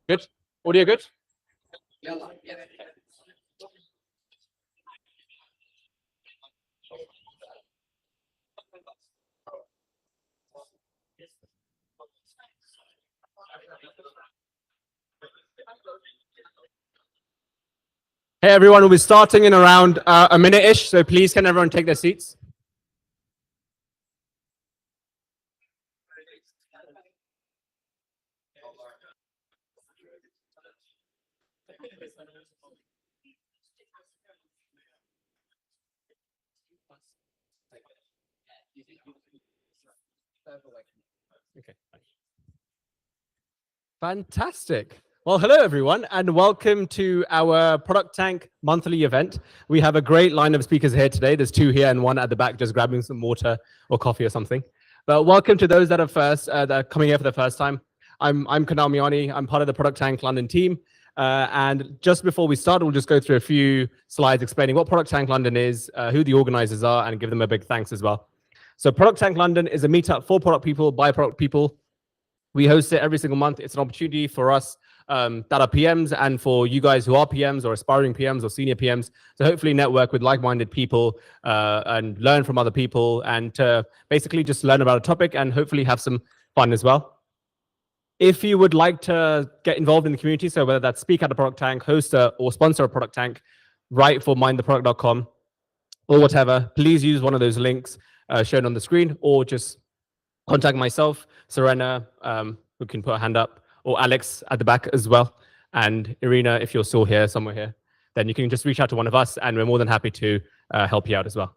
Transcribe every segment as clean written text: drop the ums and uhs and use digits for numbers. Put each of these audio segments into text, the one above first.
Good? Audio good? Hey everyone, we'll be starting in around a minute-ish, so please can everyone take their seats? Okay. Fantastic. Well, hello everyone, and welcome to our ProductTank monthly event. We have a great line of speakers here today. There's two here and one at the back just grabbing some water or coffee or something. But welcome to those that are coming here for the first time. I'm Kunal Miani. I'm part of the ProductTank London team. And just before we start, we'll just go through a few slides explaining what ProductTank London is, who the organizers are, and give them a big thanks as well. So ProductTank London is a meetup for product people, by product people. We host it every single month. It's an opportunity for us that are PMs and for you guys who are PMs or aspiring PMs or senior PMs to hopefully network with like-minded people and learn from other people and to basically just learn about a topic and hopefully have some fun as well. If you would like to get involved in the community, so whether that's speak at a Product Tank, host or sponsor a Product Tank, write for mindtheproduct.com or whatever, please use one of those links shown on the screen or just contact myself, Serena, who can put a hand up, or Alex at the back as well. And Irina, if you're still here, somewhere here, then you can just reach out to one of us and we're more than happy to help you out as well.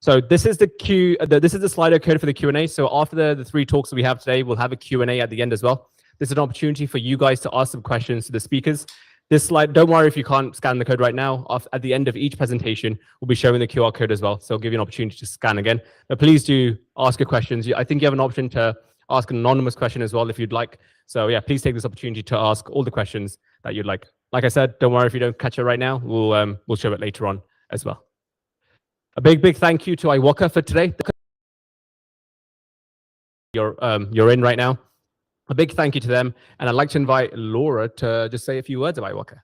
So this is the Slido code for the Q&A. So after the three talks that we have today, we'll have a Q&A at the end as well. This is an opportunity for you guys to ask some questions to the speakers. This slide, don't worry if you can't scan the code right now. At the end of each presentation, we'll be showing the QR code as well. So I'll give you an opportunity to scan again. But please do ask your questions. I think you have an option to ask an anonymous question as well if you'd like. So yeah, please take this opportunity to ask all the questions that you'd like. Like I said, don't worry if you don't catch it right now. We'll show it later on as well. A big thank you to iWalker for today. You're in right now. A big thank you to them. And I'd like to invite Laura to just say a few words about iWalker.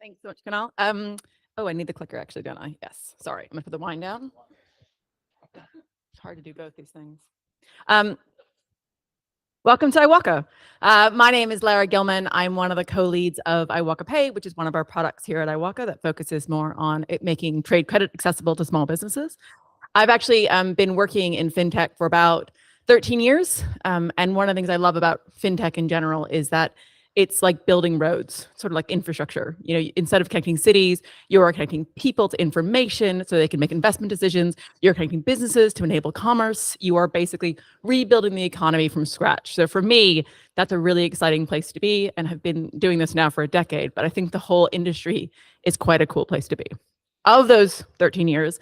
Thanks so much, Kunal. Oh, I need the clicker actually, don't I? Yes, sorry. I'm gonna put the wind down. It's hard to do both these things. Welcome to iWalker. My name is Lara Gilman. I'm one of the co-leads of iWalker Pay, which is one of our products here at iWalker that focuses more on making trade credit accessible to small businesses. I've actually been working in fintech for about 13 years. And one of the things I love about fintech in general is that it's like building roads, sort of like infrastructure. You know, instead of connecting cities, you're connecting people to information so they can make investment decisions. You're connecting businesses to enable commerce. You are basically rebuilding the economy from scratch. So for me, that's a really exciting place to be and have been doing this now for a decade. But I think the whole industry is quite a cool place to be. Of those 13 years,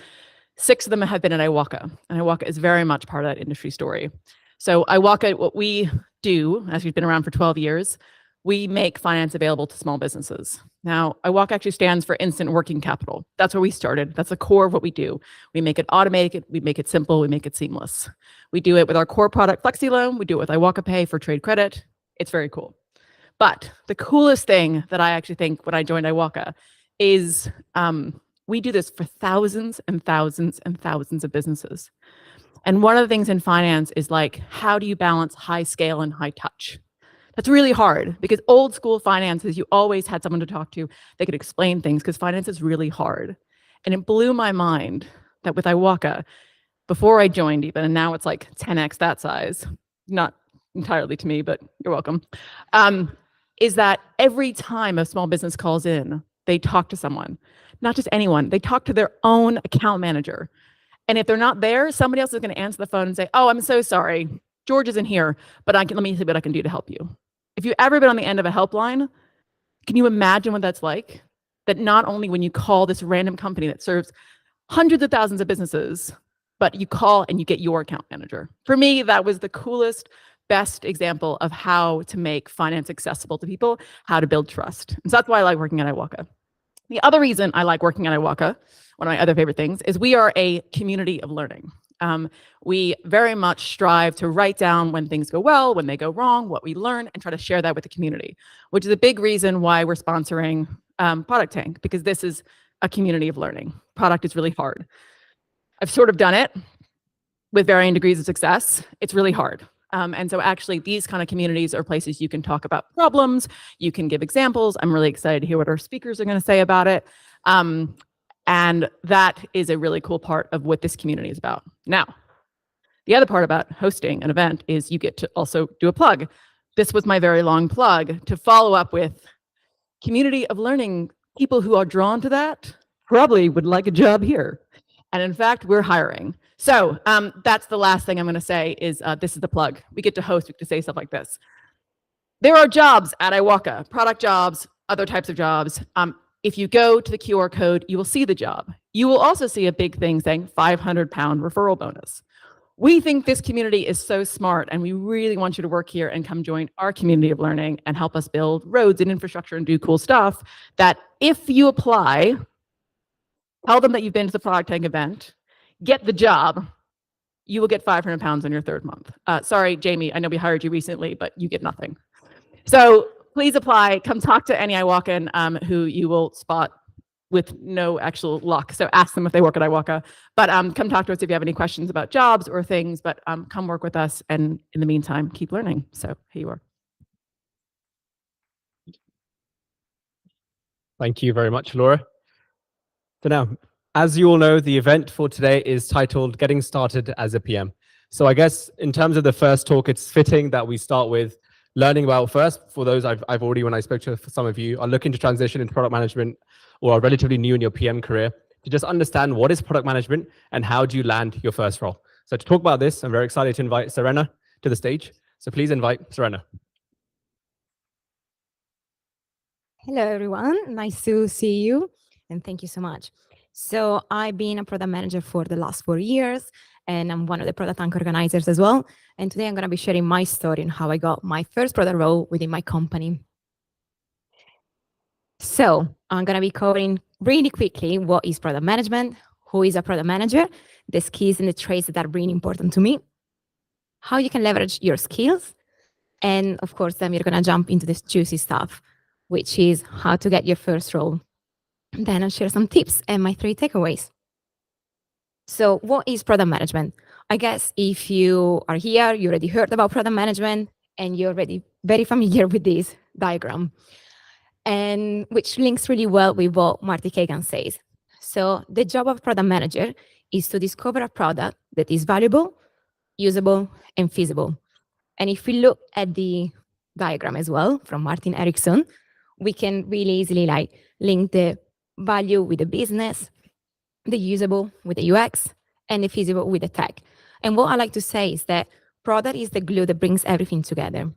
6 of them have been at iWalker, and iWalker is very much part of that industry story. So iWalker, what we do, as we've been around for 12 years, we make finance available to small businesses. Now, iWalker actually stands for Instant Working Capital. That's where we started. That's the core of what we do. We make it automated, we make it simple, we make it seamless. We do it with our core product, FlexiLoan. We do it with iWalker Pay for trade credit. It's very cool. But the coolest thing that I actually think when I joined iWalker is we do this for thousands and thousands and thousands of businesses. And one of the things in finance is like, how do you balance high scale and high touch? That's really hard because old school finances, you always had someone to talk to. They could explain things because finance is really hard. And it blew my mind that with iWalker, before I joined even, and now it's like 10x that size, not entirely to me, but you're welcome, is that every time a small business calls in, they talk to someone. Not just anyone, they talk to their own account manager. And if they're not there, somebody else is going to answer the phone and say, oh, I'm so sorry, George isn't here, but let me see what I can do to help you. If you've ever been on the end of a helpline, can you imagine what that's like? That not only when you call this random company that serves hundreds of thousands of businesses, but you call and you get your account manager. For me, that was the coolest, best example of how to make finance accessible to people, how to build trust. And so that's why I like working at iWalker. The other reason I like working at iWalker, one of my other favorite things, is we are a community of learning. We very much strive to write down when things go well, when they go wrong, what we learn, and try to share that with the community, which is a big reason why we're sponsoring ProductTank, because this is a community of learning. Product is really hard. I've sort of done it with varying degrees of success. It's really hard. And so actually these kind of communities are places you can talk about problems, you can give examples. I'm really excited to hear what our speakers are going to say about it. And that is a really cool part of what this community is about. Now, the other part about hosting an event is you get to also do a plug. This was my very long plug to follow up with community of learning. People who are drawn to that probably would like a job here. And in fact, we're hiring. So that's the last thing I'm going to say is this is the plug. We get to host, we get to say stuff like this. There are jobs at Iwaka, product jobs, other types of jobs. If you go to the QR code, you will see the job. You will also see a big thing saying £500 referral bonus. We think this community is so smart, and we really want you to work here and come join our community of learning and help us build roads and infrastructure and do cool stuff, that if you apply, tell them that you've been to the ProductTank event, get the job, you will get £500 on your third month. Sorry, Jamie, I know we hired you recently, but you get nothing. So please apply. Come talk to any Iwakan who you will spot with no actual luck. So ask them if they work at Iwaka. But come talk to us if you have any questions about jobs or things. But come work with us. And in the meantime, keep learning. So here you are. Thank you very much, Laura. So now, as you all know, the event for today is titled Getting Started as a PM. So I guess in terms of the first talk, it's fitting that we start with learning about first, for those I've already, when I spoke to some of you, are looking to transition into product management or are relatively new in your PM career, to just understand what is product management and how do you land your first role. So to talk about this, I'm very excited to invite Serena to the stage. So please invite Serena. Hello, everyone. Nice to see you, and thank you so much. So I've been a product manager for the last 4 years, and I'm one of the ProductTank organizers as well. And today I'm going to be sharing my story on how I got my first product role within my company. So I'm going to be covering really quickly what is product management, who is a product manager, the skills and the traits that are really important to me, how you can leverage your skills, and of course, then we're going to jump into this juicy stuff, which is how to get your first role. Then I'll share some tips and my 3 takeaways. So what is product management? I guess if you are here, you already heard about product management and you're already very familiar with this diagram, and which links really well with what Marty Kagan says. So the job of product manager is to discover a product that is valuable, usable, and feasible. And if we look at the diagram as well from Martin Erickson, we can really easily link the value with the business, the usable with the UX, and the feasible with the tech. And what I like to say is that product is the glue that brings everything together.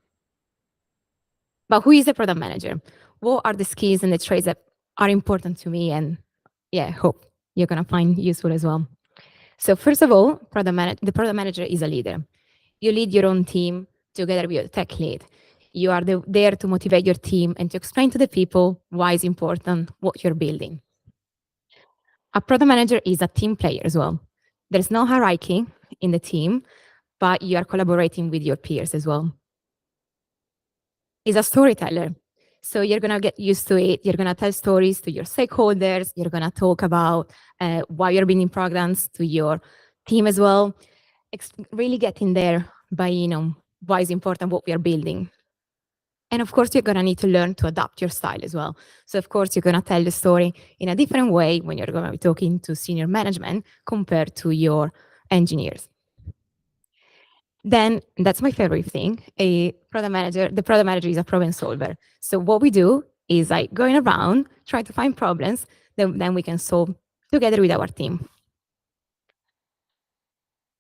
But who is the product manager? What are the skills and the traits that are important to me? And yeah, hope you're going to find useful as well. So first of all, the product manager is a leader. You lead your own team together with your tech lead. You are there to motivate your team and to explain to the people why it's important what you're building. A product manager is a team player as well. There's no hierarchy in the team, but you are collaborating with your peers as well. He's a storyteller. So you're going to get used to it. You're going to tell stories to your stakeholders. You're going to talk about why you're building programs to your team as well. Really getting there by, why it's important what we are building. And of course, you're going to need to learn to adapt your style as well. So of course, you're going to tell the story in a different way when you're going to be talking to senior management compared to your engineers. Then that's my favorite thing. The product manager is a problem solver. So what we do is going around, try to find problems that then we can solve together with our team.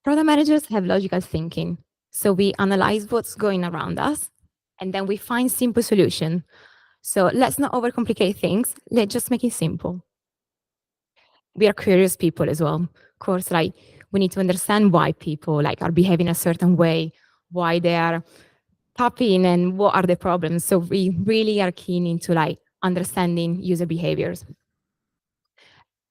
Product managers have logical thinking. So we analyze what's going around us, and then we find simple solution. So let's not overcomplicate things. Let's just make it simple. We are curious people as well. Of course, we need to understand why people are behaving a certain way, why they are tapping, and what are the problems. So we really are keen into understanding user behaviors.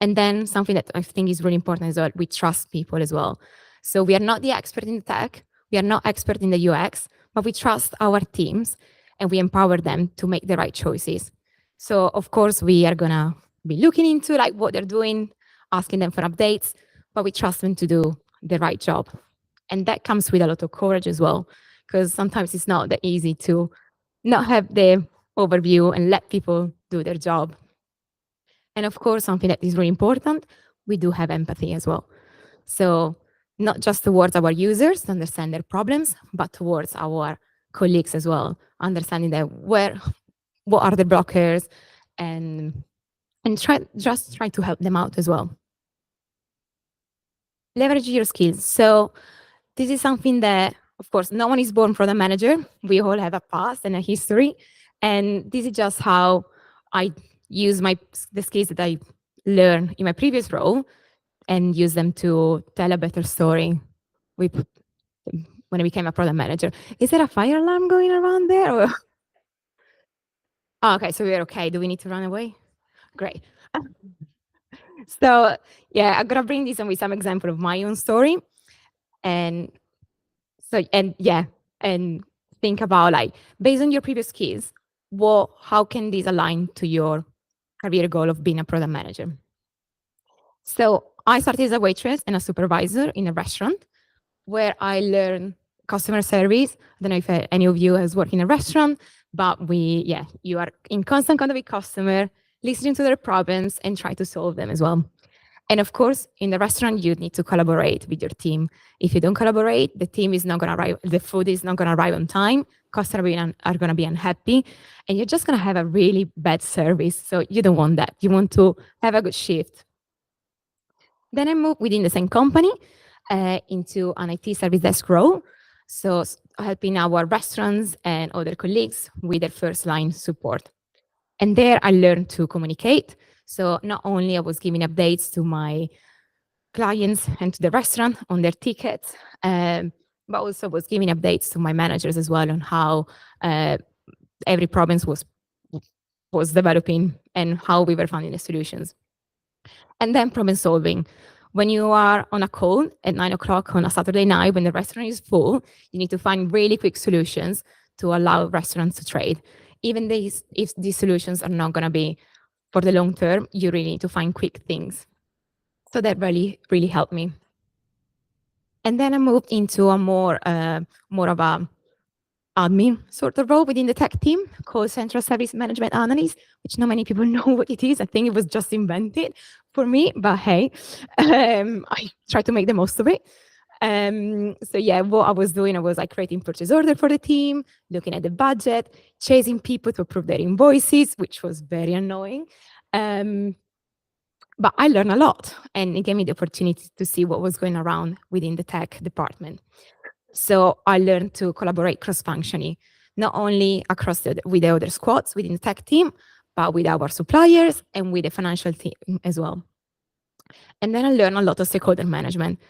And then something that I think is really important is that we trust people as well. So we are not the expert in tech, we are not expert in the UX, but we trust our teams and we empower them to make the right choices. So of course, we are gonna be looking into like what they're doing, asking them for updates, but we trust them to do the right job. And that comes with a lot of courage as well, because sometimes it's not that easy to not have the overview and let people do their job. And of course, something that is really important, we do have empathy as well. So not just towards our users to understand their problems, but towards our colleagues as well, understanding that what are the blockers and try to help them out as well. Leverage your skills. So this is something that, of course, no one is born product manager. We all have a past and a history. And this is just how I use the skills that I learned in my previous role and use them to tell a better story when I became a product manager. Is there a fire alarm going around there? Or? Oh, okay, so we're okay. Do we need to run away? Great. So yeah, I'm gonna bring this in with some example of my own story. And so, and think about like, based on your previous skills, how can this align to your career goal of being a product manager? So I started as a waitress and a supervisor in a restaurant where I learned customer service. I don't know if any of you has worked in a restaurant, but you are in constant contact with customer, listening to their problems and try to solve them as well. And of course, in the restaurant, you need to collaborate with your team. If you don't collaborate, the team is not going to arrive, the food is not going to arrive on time, customers are going to be unhappy, and you're just going to have a really bad service. So you don't want that. You want to have a good shift. Then I moved within the same company into an IT service desk role. So helping our restaurants and other colleagues with their first line support. And there I learned to communicate. So not only I was giving updates to my clients and to the restaurant on their tickets, but also was giving updates to my managers as well on how every province was developing and how we were finding the solutions. And then problem solving. When you are on a call at 9 o'clock on a Saturday night when the restaurant is full, you need to find really quick solutions to allow restaurants to trade. Even if these solutions are not going to be for the long term, you really need to find quick things. So that really, really helped me. And then I moved into a more of a admin sort of role within the tech team called Central Service Management Analyst, which not many people know what it is. I think it was just invented for me, but hey, I try to make the most of it. So yeah, what I was doing, I was like creating purchase order for the team, looking at the budget, chasing people to approve their invoices, which was very annoying. But I learned a lot, and it gave me the opportunity to see what was going around within the tech department. So I learned to collaborate cross-functionally, not only with the other squads within the tech team, but with our suppliers and with the financial team as well. And then I learned a lot of stakeholder management.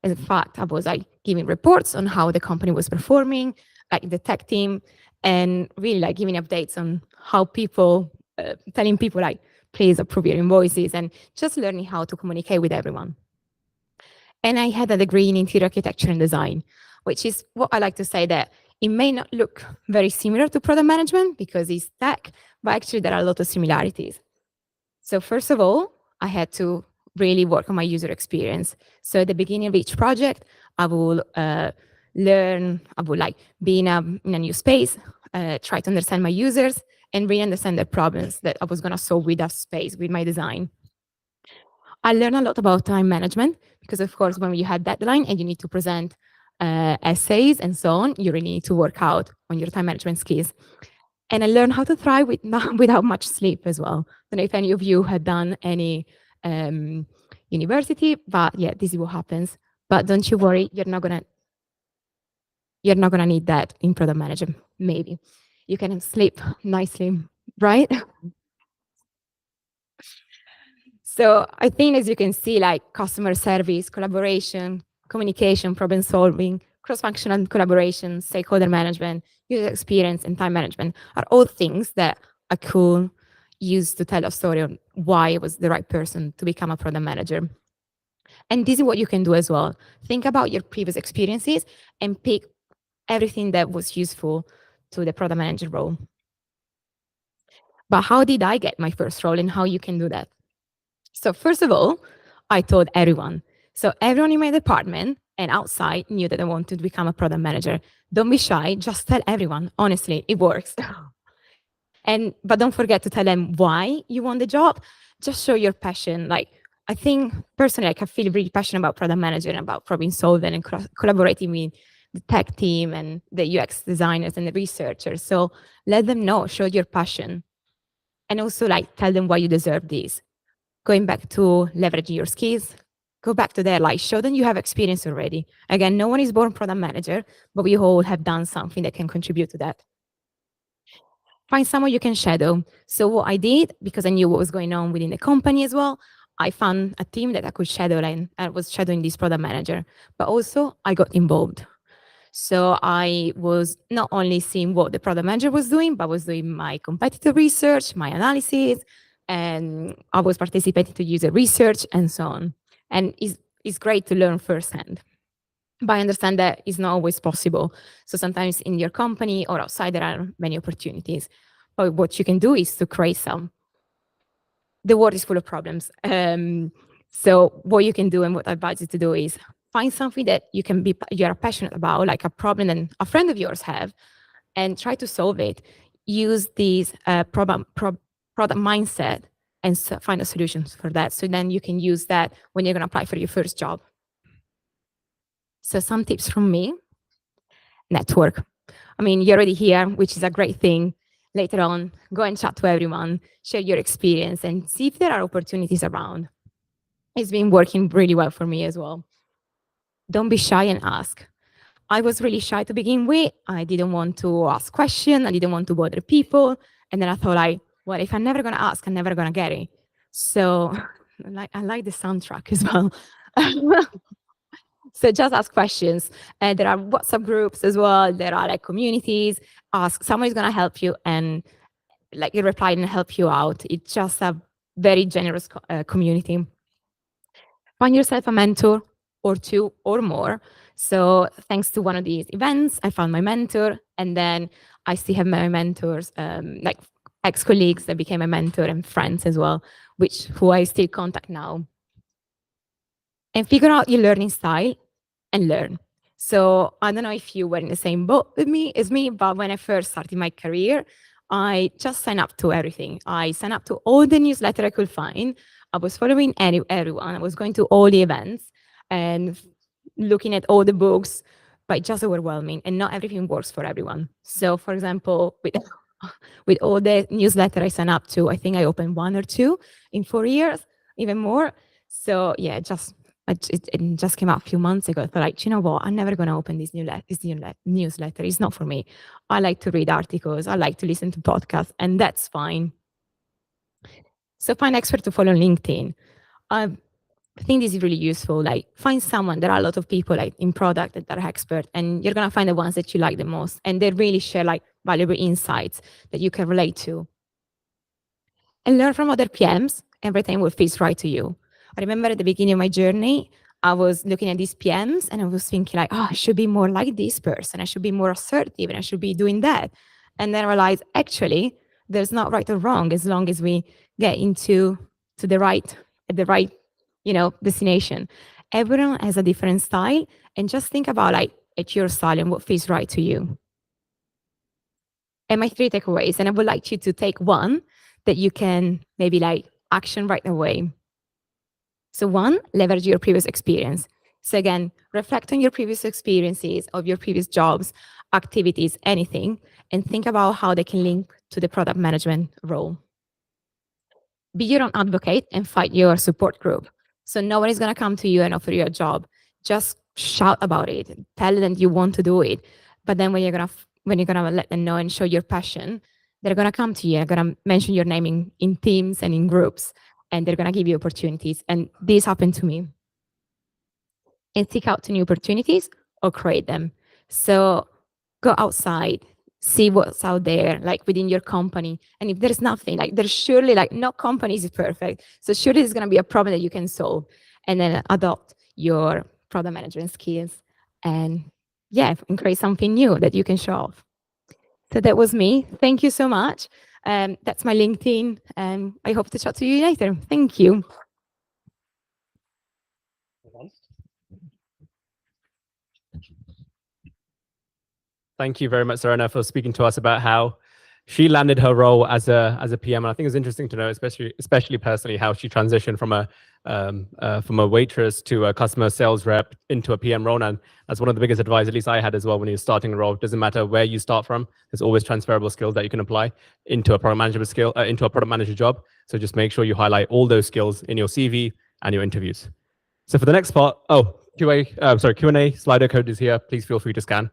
In fact, I was like giving reports on how the company was performing, like the tech team, and really like giving updates on how people, telling people like, please approve your invoices, and just learning how to communicate with everyone. And I had a degree in interior architecture and design, which is what I like to say that it may not look very similar to product management because it's tech, but actually there are a lot of similarities. So first of all, I had to really work on my user experience. So at the beginning of each project, I will like be in a new space, try to understand my users and really understand their problems that I was going to solve with that space, with my design. I learned a lot about time management because, of course, when you have deadline and you need to present essays and so on, you really need to work out on your time management skills. And I learned how to thrive without much sleep as well. I don't know if any of you had done any university, but yeah, this is what happens. But don't you worry, you're not gonna need that in product management. Maybe you can sleep nicely, right? So I think, as you can see, like customer service, collaboration, communication, problem solving, cross-functional collaboration, stakeholder management, user experience, and time management are all things that I could use to tell a story on why I was the right person to become a product manager. And this is what you can do as well. Think about your previous experiences and pick everything that was useful to the product manager role. But how did I get my first role and how you can do that? So first of all, I told everyone. So everyone in my department and outside knew that I wanted to become a product manager. Don't be shy, just tell everyone. Honestly, it works. But don't forget to tell them why you want the job. Just show your passion. Like, I think personally, like, I feel really passionate about product manager and about problem solving and collaborating with the tech team and the UX designers and the researchers. So let them know, show your passion. And also, like, tell them why you deserve this. Going back to leveraging your skills, go back to there, like, show them you have experience already. Again, no one is born product manager, but we all have done something that can contribute to that. Find someone you can shadow. So what I did, because I knew what was going on within the company as well, I found a team that I could shadow, and I was shadowing this product manager, but also I got involved. So I was not only seeing what the product manager was doing, but was doing my competitor research, my analysis, and I was participating to user research and so on. And it's great to learn firsthand. But I understand that it's not always possible. So sometimes in your company or outside, there are many opportunities. But what you can do is to create some. The world is full of problems. So what you can do and what I advise you to do is find something that you are passionate about, like a problem that a friend of yours have, and try to solve it. Use these product mindset and find a solution for that. So then you can use that when you're going to apply for your first job. So some tips from me. Network. I mean, you're already here, which is a great thing. Later on, go and chat to everyone, share your experience, and see if there are opportunities around. It's been working really well for me as well. Don't be shy and ask. I was really shy to begin with. I didn't want to ask questions. I didn't want to bother people. And then I thought, well, if I'm never going to ask, I'm never going to get it. So I like the soundtrack as well. So just ask questions. There are WhatsApp groups as well. There are like communities. Ask, someone is going to help you and like reply and help you out. It's just a very generous community. Find yourself a mentor or two or more. So thanks to one of these events, I found my mentor, and then I still have my mentors, like ex-colleagues that became a mentor and friends as well, who I still contact now. And figure out your learning style and learn. So I don't know if you were in the same boat with me as me, but when I first started my career, I just signed up to everything. I signed up to all the newsletters I could find. I was following everyone. I was going to all the events and looking at all the books, but just overwhelming. And not everything works for everyone. So for example, with all the newsletters I signed up to, I think I opened 1 or 2 in 4 years, even more. So yeah, it just came out a few months ago. I thought, like, you know what? I'm never going to open this newsletter. It's not for me. I like to read articles. I like to listen to podcasts, and that's fine. So find experts to follow on LinkedIn. I think this is really useful. Like, find someone. There are a lot of people like in product that are experts, and you're going to find the ones that you like the most. And they really share like valuable insights that you can relate to. And learn from other PMs. Everything will fit right to you. I remember at the beginning of my journey, I was looking at these PMs and I was thinking like, oh, I should be more like this person. I should be more assertive and I should be doing that. And then I realized actually there's not right or wrong as long as we get into the right destination. Everyone has a different style, and just think about like at your style and what feels right to you. And my 3 takeaways, and I would like you to take one that you can maybe like action right away. So 1, leverage your previous experience. So again, reflect on your previous experiences of your previous jobs, activities, anything, and think about how they can link to the product management role. Be your own advocate and find your support group. So no one is going to come to you and offer you a job. Just shout about it. Tell them you want to do it. But then when you're gonna let them know and show your passion, they're going to come to you. They're going to mention your name in teams and in groups. And they're going to give you opportunities. And this happened to me. And seek out new opportunities or create them. So go outside, see what's out there, like within your company. And if there's nothing, like there's surely like no company is perfect. So surely there's going to be a problem that you can solve and then adopt. your product management skills and yeah, and create something new that you can show off. So that was me. Thank you so much. That's my LinkedIn, and I hope to chat to you later. Thank you. Thank you very much, Serena, for speaking to us about how she landed her role as a PM. And I think it's interesting to know, especially personally, how she transitioned from a waitress to a customer sales rep into a PM role. And that's one of the biggest advice, at least I had as well, when you're starting a role. It doesn't matter where you start from. There's always transferable skills that you can apply into a product management skill, into a product manager job. So just make sure you highlight all those skills in your CV and your interviews. So for the next part, Q&A Slido code is here. Please feel free to scan.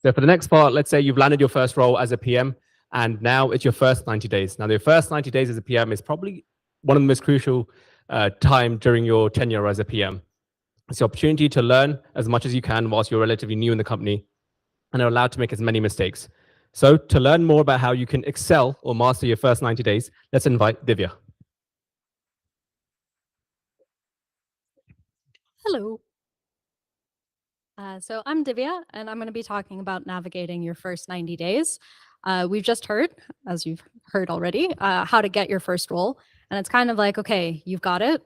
So for the next part, let's say you've landed your first role as a PM, and now it's your first 90 days. Now, the first 90 days as a PM is probably one of the most crucial time during your tenure as a PM. It's the opportunity to learn as much as you can whilst you're relatively new in the company and are allowed to make as many mistakes. So to learn more about how you can excel or master your first 90 days, let's invite Divya. Hello. So I'm Divya, and I'm going to be talking about navigating your first 90 days. We've just heard, as you've heard already, how to get your first role. And it's kind of like, okay, you've got it.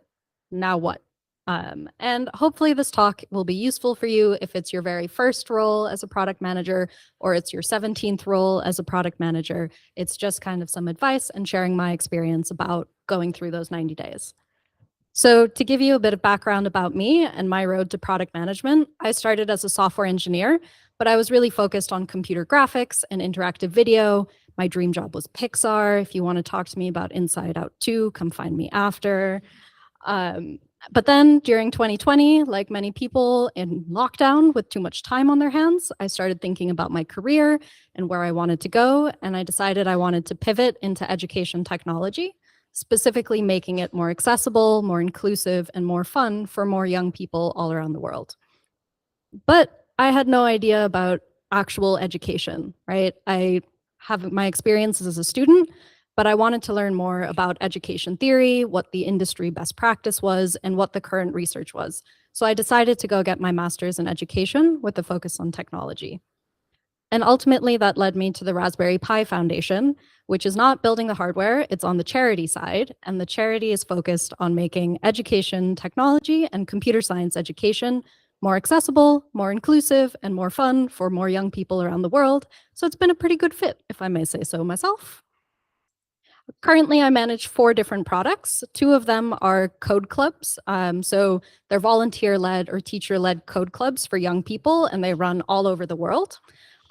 Now what? And hopefully this talk will be useful for you if it's your very first role as a product manager, or it's your 17th role as a product manager. It's just kind of some advice and sharing my experience about going through those 90 days. So to give you a bit of background about me and my road to product management, I started as a software engineer, but I was really focused on computer graphics and interactive video. My dream job was Pixar. If you want to talk to me about Inside Out 2, come find me after. But then during 2020, like many people in lockdown with too much time on their hands, I started thinking about my career and where I wanted to go. And I decided I wanted to pivot into education technology, specifically making it more accessible, more inclusive, and more fun for more young people all around the world. But I had no idea about actual education, right? I have my experiences as a student, but I wanted to learn more about education theory, what the industry best practice was, and what the current research was. So I decided to go get my master's in education with a focus on technology. And ultimately, that led me to the Raspberry Pi Foundation, which is not building the hardware, it's on the charity side. And the charity is focused on making education technology and computer science education more accessible, more inclusive, and more fun for more young people around the world. So it's been a pretty good fit, if I may say so myself. Currently, I manage 4 different products. 2 of them are code clubs. So they're volunteer-led or teacher-led code clubs for young people, and they run all over the world.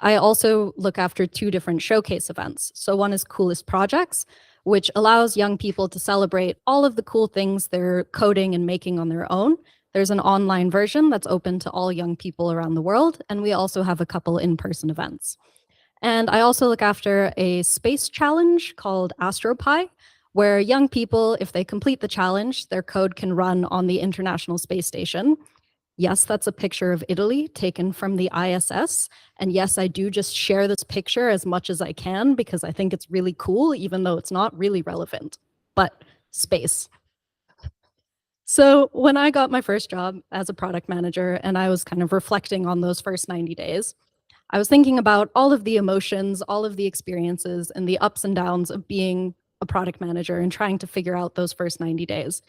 I also look after 2 different showcase events. So one is Coolest Projects, which allows young people to celebrate all of the cool things they're coding and making on their own. There's an online version that's open to all young people around the world, and we also have a couple in-person events. And I also look after a space challenge called AstroPi, where young people, if they complete the challenge, their code can run on the International Space Station. Yes, that's a picture of Italy taken from the ISS. And yes, I do just share this picture as much as I can because I think it's really cool, even though it's not really relevant. But space. So when I got my first job as a product manager and I was kind of reflecting on those first 90 days, I was thinking about all of the emotions, all of the experiences, and the ups and downs of being a product manager and trying to figure out those first 90 days.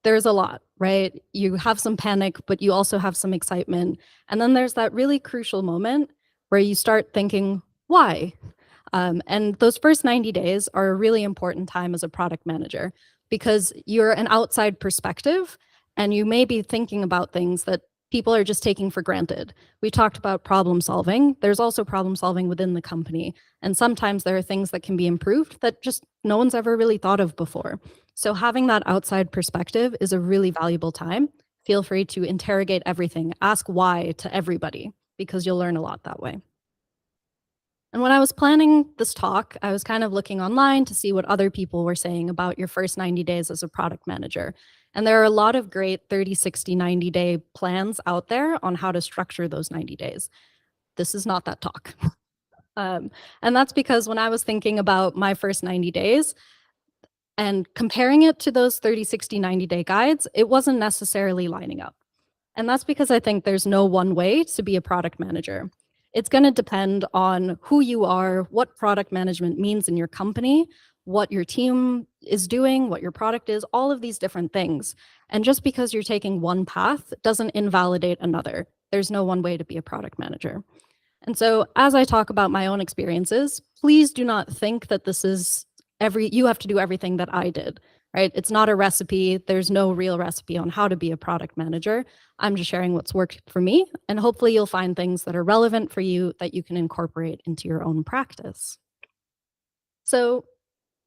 There's a lot, right? You have some panic, but you also have some excitement. And then there's that really crucial moment where you start thinking, why? And those first 90 days are a really important time as a product manager because you're an outside perspective and you may be thinking about things that people are just taking for granted. We talked about problem solving. There's also problem solving within the company. And sometimes there are things that can be improved that just no one's ever really thought of before. So having that outside perspective is a really valuable time. Feel free to interrogate everything, ask why to everybody, because you'll learn a lot that way. And when I was planning this talk, I was kind of looking online to see what other people were saying about your first 90 days as a product manager. And there are a lot of great 30, 60, 90-day plans out there on how to structure those 90 days. This is not that talk. And that's because when I was thinking about my first 90 days and comparing it to those 30, 60, 90-day guides, it wasn't necessarily lining up. And that's because I think there's no one way to be a product manager. It's going to depend on who you are, what product management means in your company, what your team is doing, what your product is, all of these different things. And just because you're taking one path doesn't invalidate another. There's no one way to be a product manager. And so as I talk about my own experiences, please do not think that this is you have to do everything that I did, right? It's not a recipe. There's no real recipe on how to be a product manager. I'm just sharing what's worked for me, and hopefully you'll find things that are relevant for you that you can incorporate into your own practice. So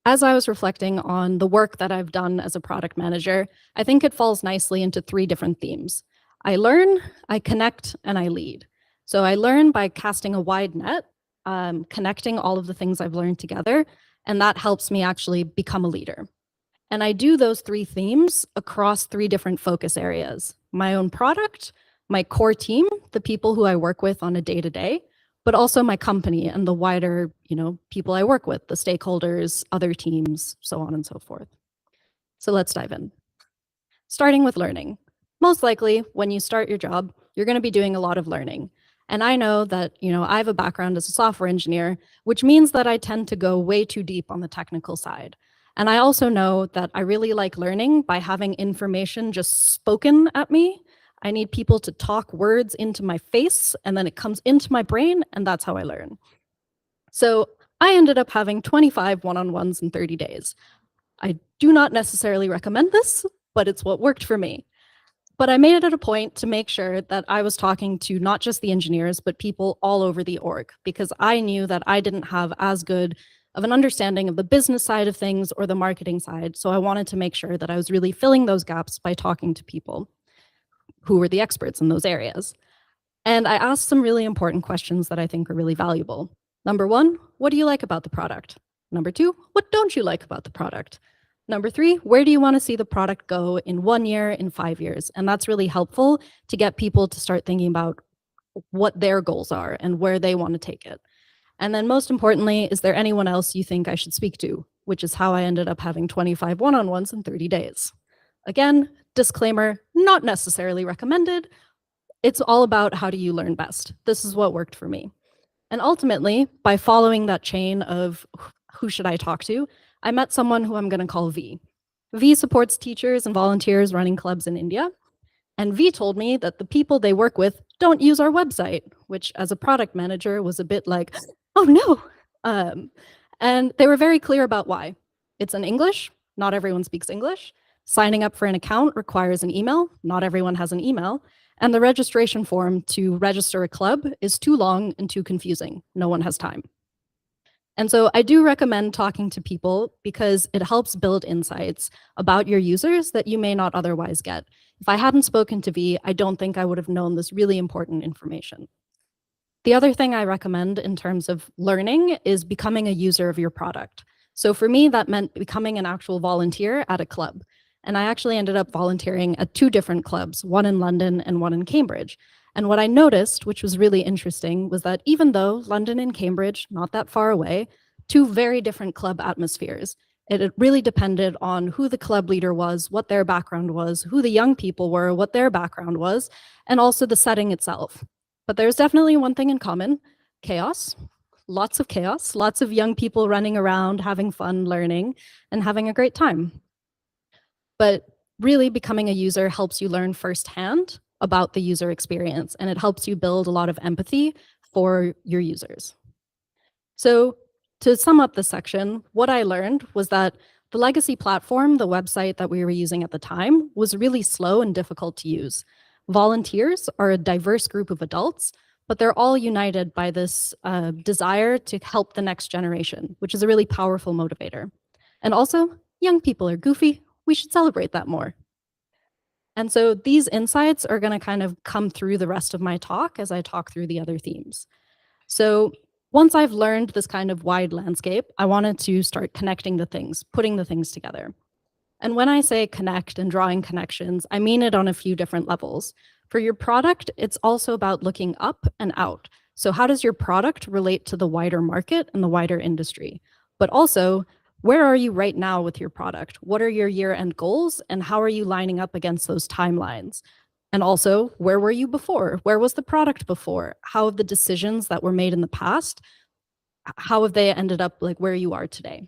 as I was reflecting on the work that I've done as a product manager, I think it falls nicely into 3 different themes. I learn, I connect, and I lead. So I learn by casting a wide net, connecting all of the things I've learned together, and that helps me actually become a leader. And I do those 3 themes across 3 different focus areas: my own product, my core team, the people who I work with on a day-to-day, but also my company and the wider, people I work with, the stakeholders, other teams, so on and so forth. So let's dive in. Starting with learning. Most likely, when you start your job, you're going to be doing a lot of learning. And I know that, I have a background as a software engineer, which means that I tend to go way too deep on the technical side. And I also know that I really like learning by having information just spoken at me. I need people to talk words into my face, and then it comes into my brain, and that's how I learn. So I ended up having 25 one-on-ones in 30 days. I do not necessarily recommend this, but it's what worked for me. But I made it a point to make sure that I was talking to not just the engineers, but people all over the org, because I knew that I didn't have as good of an understanding of the business side of things or the marketing side. So I wanted to make sure that I was really filling those gaps by talking to people who were the experts in those areas. And I asked some really important questions that I think are really valuable. Number 1, what do you like about the product? Number 2, what don't you like about the product? Number 3, where do you want to see the product go in 1 year, in 5 years? And that's really helpful to get people to start thinking about what their goals are and where they want to take it. And then most importantly, is there anyone else you think I should speak to? Which is how I ended up having 25 one-on-ones in 30 days. Again, disclaimer, not necessarily recommended. It's all about how do you learn best. This is what worked for me. And ultimately, by following that chain of who should I talk to, I met someone who I'm going to call V. V supports teachers and volunteers running clubs in India. And V told me that the people they work with don't use our website, which as a product manager was a bit like, oh no. And they were very clear about why. It's in English. Not everyone speaks English. Signing up for an account requires an email. Not everyone has an email. And the registration form to register a club is too long and too confusing. No one has time. And so I do recommend talking to people because it helps build insights about your users that you may not otherwise get. If I hadn't spoken to V, I don't think I would have known this really important information. The other thing I recommend in terms of learning is becoming a user of your product. So for me, that meant becoming an actual volunteer at a club. And I actually ended up volunteering at 2 different clubs, one in London and one in Cambridge. And what I noticed, which was really interesting, was that even though London and Cambridge, not that far away, 2 very different club atmospheres, it really depended on who the club leader was, what their background was, who the young people were, what their background was, and also the setting itself. But there's definitely one thing in common: chaos, lots of young people running around, having fun, learning, and having a great time. But really becoming a user helps you learn firsthand about the user experience, and it helps you build a lot of empathy for your users. So to sum up this section, what I learned was that the legacy platform, the website that we were using at the time, was really slow and difficult to use. Volunteers are a diverse group of adults, but they're all united by this desire to help the next generation, which is a really powerful motivator. And also, young people are goofy. We should celebrate that more. And so these insights are going to kind of come through the rest of my talk as I talk through the other themes. So once I've learned this kind of wide landscape, I wanted to start connecting the things, putting the things together. And when I say connect and drawing connections, I mean it on a few different levels. For your product, it's also about looking up and out. So how does your product relate to the wider market and the wider industry? But also, where are you right now with your product? What are your year-end goals, and how are you lining up against those timelines? And also, where were you before? Where was the product before? How have the decisions that were made in the past, how have they ended up like where you are today?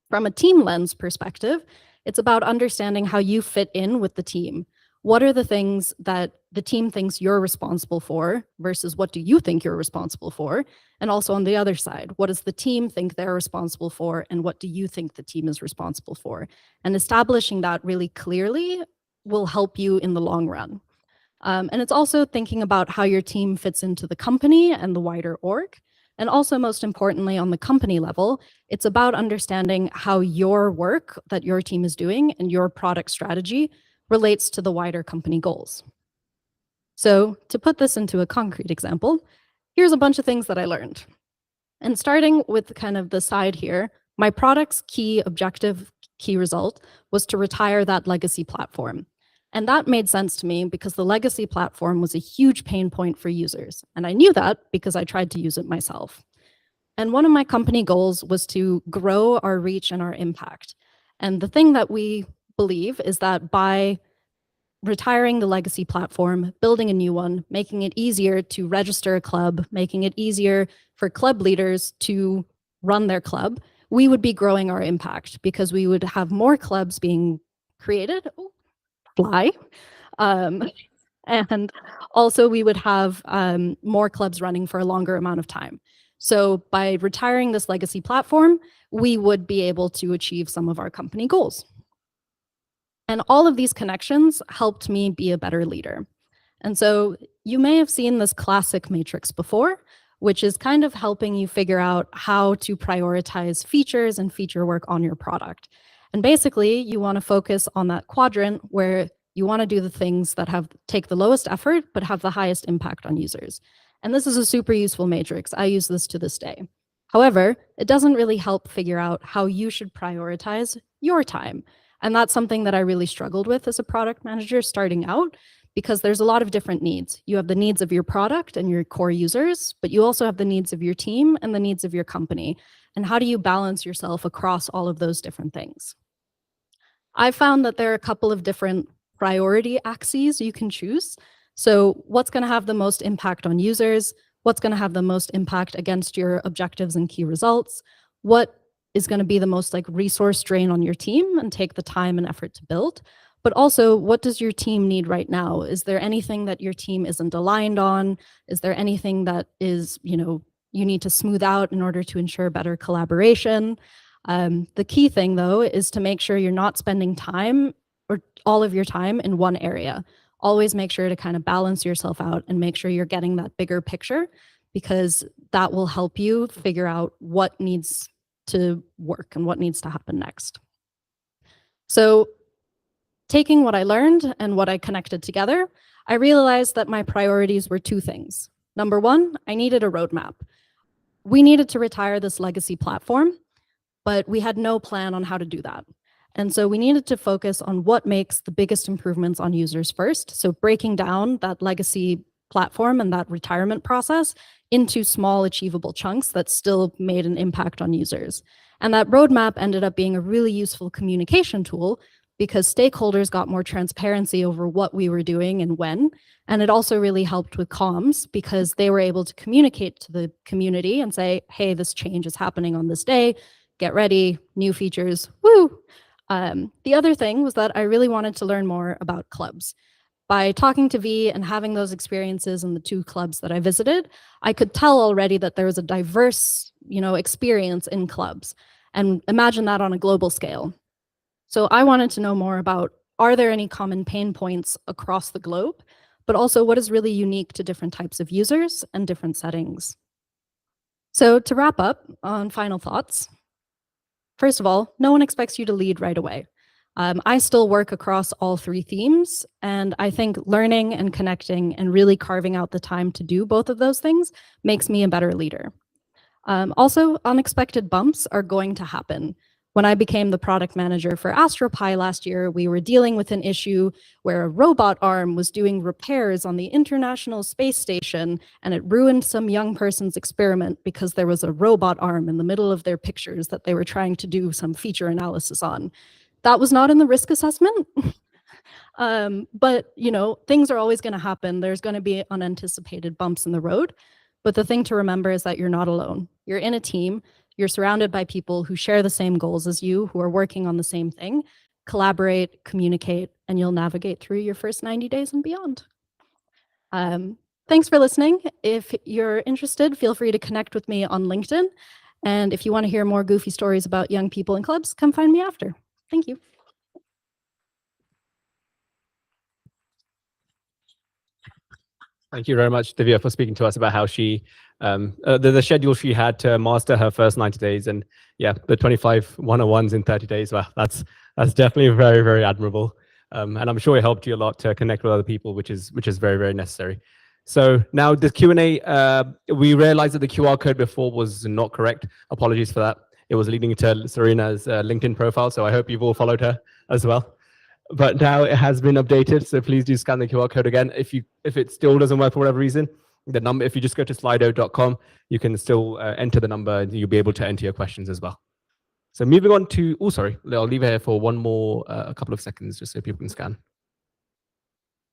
From a team lens perspective, it's about understanding how you fit in with the team. What are the things that the team thinks you're responsible for versus what do you think you're responsible for? And also on the other side, what does the team think they're responsible for and what do you think the team is responsible for? And establishing that really clearly will help you in the long run. And it's also thinking about how your team fits into the company and the wider org. And also, most importantly, on the company level, it's about understanding how your work that your team is doing and your product strategy relates to the wider company goals. So to put this into a concrete example, here's a bunch of things that I learned. And starting with kind of the side here, my product's key objective, key result was to retire that legacy platform. And that made sense to me because the legacy platform was a huge pain point for users. And I knew that because I tried to use it myself. And one of my company goals was to grow our reach and our impact. And the thing that we believe is that by retiring the legacy platform, building a new one, making it easier to register a club, making it easier for club leaders to run their club, we would be growing our impact because we would have more clubs being created. And also we would have more clubs running for a longer amount of time. So by retiring this legacy platform, we would be able to achieve some of our company goals. And all of these connections helped me be a better leader. And so you may have seen this classic matrix before, which is kind of helping you figure out how to prioritize features and feature work on your product. And basically, you want to focus on that quadrant where you want to do the things that take the lowest effort, but have the highest impact on users. And this is a super useful matrix. I use this to this day. However, it doesn't really help figure out how you should prioritize your time. And that's something that I really struggled with as a product manager starting out, because there's a lot of different needs. You have the needs of your product and your core users, but you also have the needs of your team and the needs of your company. And how do you balance yourself across all of those different things? I found that there are a couple of different priority axes you can choose. So what's going to have the most impact on users? What's going to have the most impact against your objectives and key results? What is going to be the most resource drain on your team and take the time and effort to build? But also, what does your team need right now? Is there anything that your team isn't aligned on? Is there anything that is, you need to smooth out in order to ensure better collaboration? The key thing, though, is to make sure you're not spending time or all of your time in one area. Always make sure to kind of balance yourself out and make sure you're getting that bigger picture, because that will help you figure out what needs to work and what needs to happen next. So taking what I learned and what I connected together, I realized that my priorities were two things. Number one, I needed a roadmap. We needed to retire this legacy platform, but we had no plan on how to do that. And so we needed to focus on what makes the biggest improvements on users first. So breaking down that legacy platform and that retirement process into small achievable chunks that still made an impact on users. And that roadmap ended up being a really useful communication tool because stakeholders got more transparency over what we were doing and when. And it also really helped with comms because they were able to communicate to the community and say, hey, this change is happening on this day. Get ready, new features, woo! The other thing was that I really wanted to learn more about clubs. By talking to V and having those experiences in the two clubs that I visited, I could tell already that there was a diverse, experience in clubs. And imagine that on a global scale. So I wanted to know more about, are there any common pain points across the globe, but also what is really unique to different types of users and different settings. So to wrap up on final thoughts, first of all, no one expects you to lead right away. I still work across all three themes, and I think learning and connecting and really carving out the time to do both of those things makes me a better leader. Also, unexpected bumps are going to happen. When I became the product manager for AstroPi last year, we were dealing with an issue where a robot arm was doing repairs on the International Space Station, and it ruined some young person's experiment because there was a robot arm in the middle of their pictures that they were trying to do some feature analysis on. That was not in the risk assessment. But things are always going to happen. There's going to be unanticipated bumps in the road. But the thing to remember is that you're not alone. You're in a team. You're surrounded by people who share the same goals as you, who are working on the same thing. Collaborate, communicate, and you'll navigate through your first 90 days and beyond. Thanks for listening. If you're interested, feel free to connect with me on LinkedIn. And if you want to hear more goofy stories about young people in clubs, come find me after. Thank you. Thank you very much, Divya, for speaking to us about how she, the schedule she had to master her first 90 days, and yeah, the 25 101s in 30 days. Well, that's definitely very, very admirable. And I'm sure it helped you a lot to connect with other people, which is very, very necessary. So now the Q&A, we realized that the QR code before was not correct. Apologies for that. It was leading to Serena's LinkedIn profile, so I hope you've all followed her as well. But now it has been updated, so please do scan the QR code again. If it still doesn't work for whatever reason, the number, if you just go to slido.com, you can still enter the number and you'll be able to enter your questions as well. So moving on to, oh, sorry, I'll leave it here for one more, a couple of seconds just so people can scan.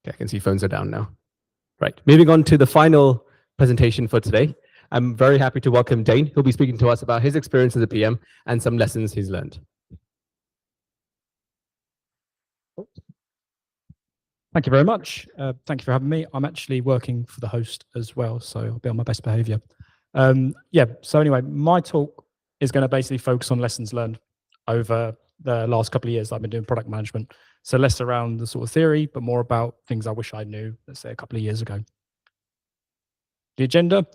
Okay, I can see phones are down now. Right, moving on to the final presentation for today. I'm very happy to welcome Dane, who'll be speaking to us about his experience as a PM and some lessons he's learned. Thank you very much. Thank you for having me. I'm actually working for the host as well, so I'll be on my best behavior. Yeah, so anyway, my talk is going to basically focus on lessons learned over the last couple of years that I've been doing product management. So less around the sort of theory, but more about things I wish I knew, let's say a couple of years ago. The agenda,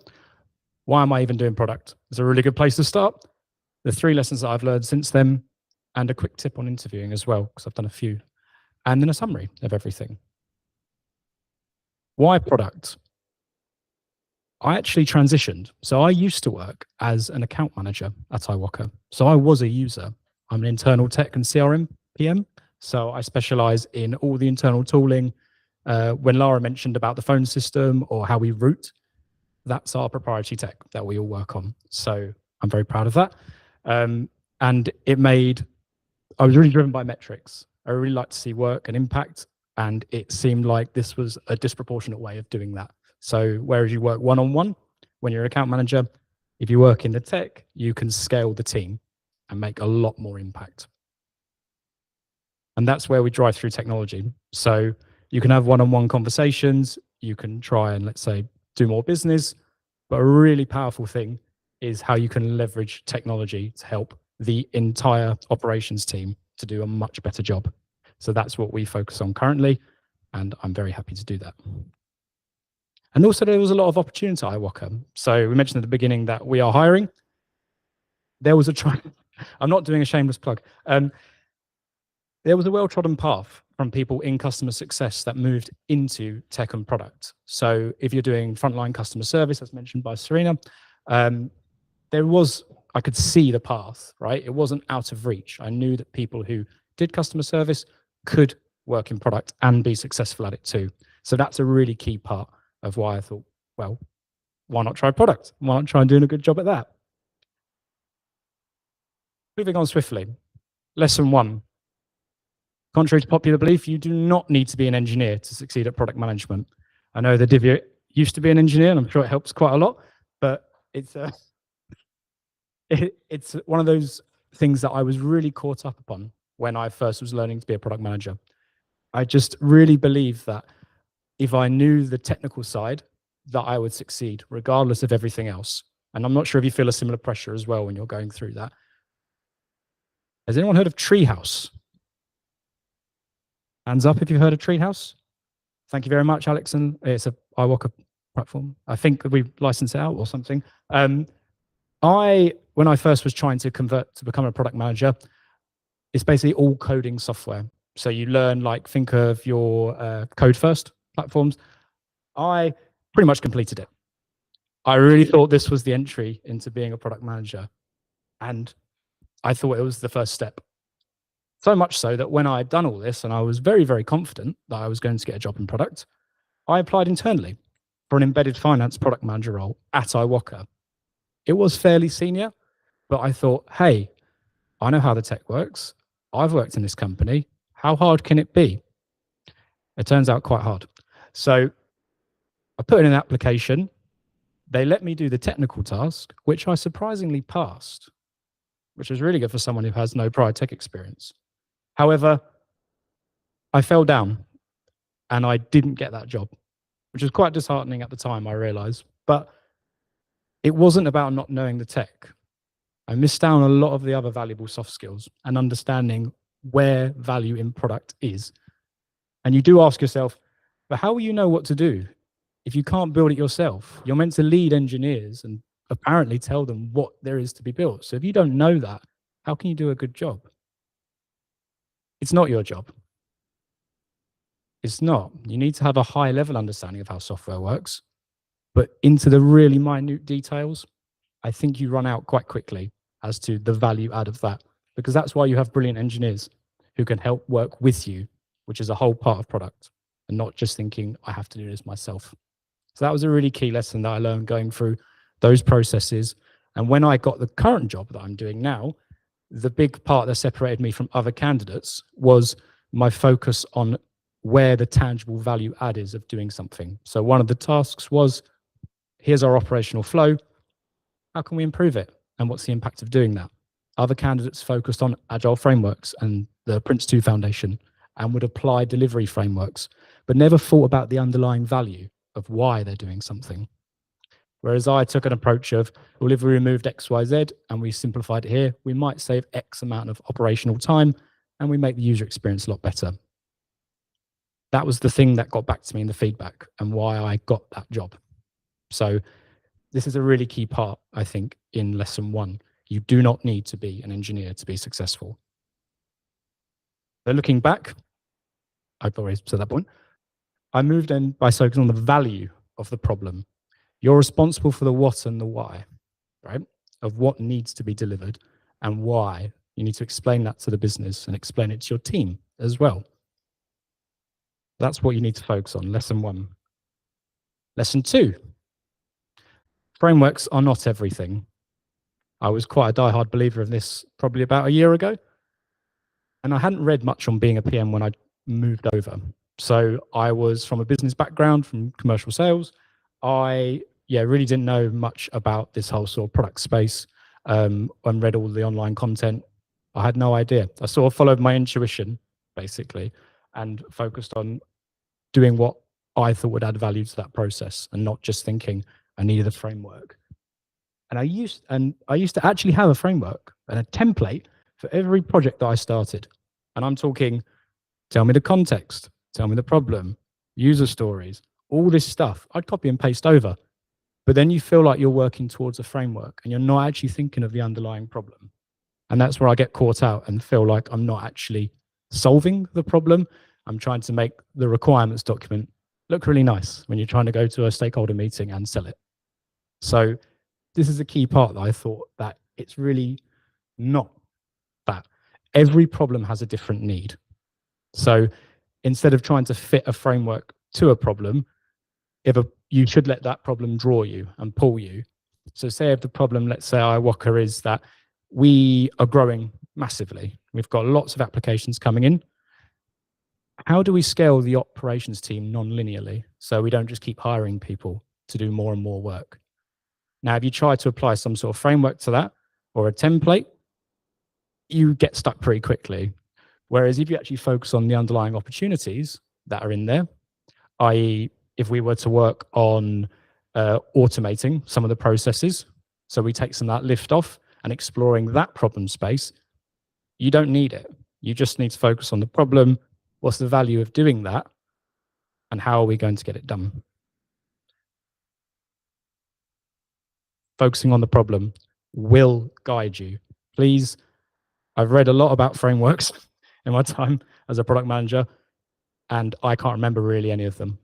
why am I even doing product? It's a really good place to start. The 3 lessons that I've learned since then, and a quick tip on interviewing as well, because I've done a few. And then a summary of everything. Why product? I actually transitioned. So I used to work as an account manager at iWalker. So I was a user. I'm an internal tech and CRM PM. So I specialize in all the internal tooling. When Lara mentioned about the phone system or how we route, that's our proprietary tech that we all work on. So I'm very proud of that. And it made, I was really driven by metrics. I really like to see work and impact, and it seemed like this was a disproportionate way of doing that. So whereas you work one-on-one, when you're an account manager, if you work in the tech, you can scale the team and make a lot more impact. And that's where we drive through technology. So you can have one-on-one conversations, you can try and, let's say, do more business, but a really powerful thing is how you can leverage technology to help the entire operations team to do a much better job. So that's what we focus on currently, and I'm very happy to do that. And also there was a lot of opportunity at iWalker. So we mentioned at the beginning that we are hiring. There was a I'm not doing a shameless plug. There was a well-trodden path from people in customer success that moved into tech and product. So if you're doing frontline customer service, as mentioned by Serena, I could see the path, right? It wasn't out of reach. I knew that people who did customer service could work in product and be successful at it too. So that's a really key part of why I thought, well, why not try product? Why not try doing a good job at that? Moving on swiftly. Lesson 1. Contrary to popular belief, you do not need to be an engineer to succeed at product management. I know that Divya used to be an engineer, and I'm sure it helps quite a lot, but it's one of those things that I was really caught up upon when I first was learning to be a product manager. I just really believe that if I knew the technical side, that I would succeed regardless of everything else. And I'm not sure if you feel a similar pressure as well when you're going through that. Has anyone heard of Treehouse? Hands up if you've heard of Treehouse. Thank you very much, Alex. And it's a iWalker platform. I think we license it out or something. When I first was trying to convert to become a product manager, it's basically all coding software. So you learn, like, think of your code first platforms. I pretty much completed it. I really thought this was the entry into being a product manager. And I thought it was the first step. So much so that when I had done all this and I was very, very confident that I was going to get a job in product, I applied internally for an embedded finance product manager role at iWalker. It was fairly senior, but I thought, hey, I know how the tech works. I've worked in this company. How hard can it be? It turns out quite hard. So I put in an application. They let me do the technical task, which I surprisingly passed, which was really good for someone who has no prior tech experience. However, I fell down and I didn't get that job, which was quite disheartening at the time, I realized. But it wasn't about not knowing the tech. I missed out on a lot of the other valuable soft skills and understanding where value in product is. And you do ask yourself, but how will you know what to do if you can't build it yourself? You're meant to lead engineers and apparently tell them what there is to be built. So if you don't know that, how can you do a good job? It's not your job. It's not. You need to have a high level understanding of how software works, but into the really minute details, I think you run out quite quickly as to the value add of that, because that's why you have brilliant engineers who can help work with you, which is a whole part of product, and not just thinking, I have to do this myself. So that was a really key lesson that I learned going through those processes. And when I got the current job that I'm doing now, the big part that separated me from other candidates was my focus on where the tangible value add is of doing something. So one of the tasks was, here's our operational flow. How can we improve it? And what's the impact of doing that? Other candidates focused on agile frameworks and the Prince2 Foundation and would apply delivery frameworks, but never thought about the underlying value of why they're doing something. Whereas I took an approach of, well, if we removed X, Y, Z and we simplified it here, we might save X amount of operational time and we make the user experience a lot better. That was the thing that got back to me in the feedback and why I got that job. So this is a really key part, I think, in lesson 1. You do not need to be an engineer to be successful. So looking back, I've already said that point. I moved in by focusing on the value of the problem. You're responsible for the what and the why, right? Of what needs to be delivered and why. You need to explain that to the business and explain it to your team as well. That's what you need to focus on, lesson 1. Lesson 2, frameworks are not everything. I was quite a diehard believer of this probably about a year ago. And I hadn't read much on being a PM when I moved over. So I was from a business background, from commercial sales. I really didn't know much about this whole sort of product space and read all the online content. I had no idea. I sort of followed my intuition, basically, and focused on doing what I thought would add value to that process and not just thinking I needed a framework. And I used to actually have a framework and a template for every project that I started. And I'm talking, tell me the context, tell me the problem, user stories, all this stuff. I'd copy and paste over. But then you feel like you're working towards a framework and you're not actually thinking of the underlying problem. And that's where I get caught out and feel like I'm not actually solving the problem. I'm trying to make the requirements document look really nice when you're trying to go to a stakeholder meeting and sell it. So this is a key part that I thought that it's really not that. Every problem has a different need. So instead of trying to fit a framework to a problem, you should let that problem draw you and pull you. So say if the problem, let's say iWalker, is that we are growing massively. We've got lots of applications coming in. How do we scale the operations team non-linearly so we don't just keep hiring people to do more and more work? Now, if you try to apply some sort of framework to that or a template, you get stuck pretty quickly. Whereas if you actually focus on the underlying opportunities that are in there, i.e., if we were to work on automating some of the processes, so we take some of that lift off and exploring that problem space, you don't need it. You just need to focus on the problem. What's the value of doing that? And how are we going to get it done? Focusing on the problem will guide you. Please, I've read a lot about frameworks in my time as a product manager, and I can't remember really any of them,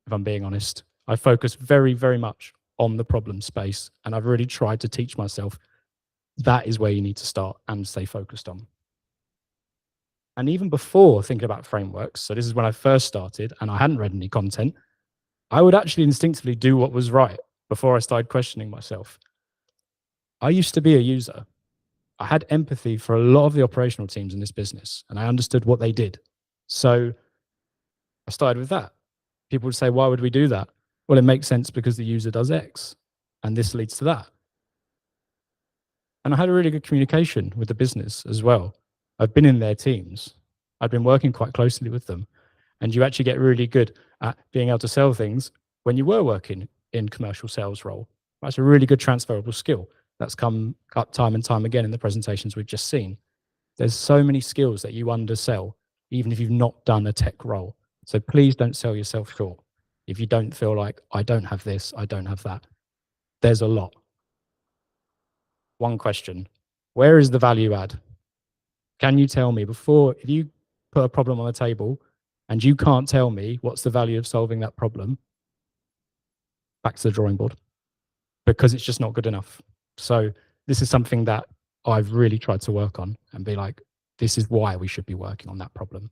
if I'm being honest. I focus very, very much on the problem space, and I've really tried to teach myself that is where you need to start and stay focused on. And even before thinking about frameworks, so this is when I first started and I hadn't read any content, I would actually instinctively do what was right before I started questioning myself. I used to be a user. I had empathy for a lot of the operational teams in this business, and I understood what they did. So I started with that. People would say, why would we do that? Well, it makes sense because the user does X, and this leads to that. And I had a really good communication with the business as well. I've been in their teams. I've been working quite closely with them. And you actually get really good at being able to sell things when you were working in commercial sales role. That's a really good transferable skill that's come up time and time again in the presentations we've just seen. There's so many skills that you undersell, even if you've not done a tech role. So please don't sell yourself short. If you don't feel like, I don't have this, I don't have that. There's a lot. One question, where is the value add? Can you tell me before, if you put a problem on the table and you can't tell me what's the value of solving that problem, back to the drawing board, because it's just not good enough. So this is something that I've really tried to work on and be like, this is why we should be working on that problem.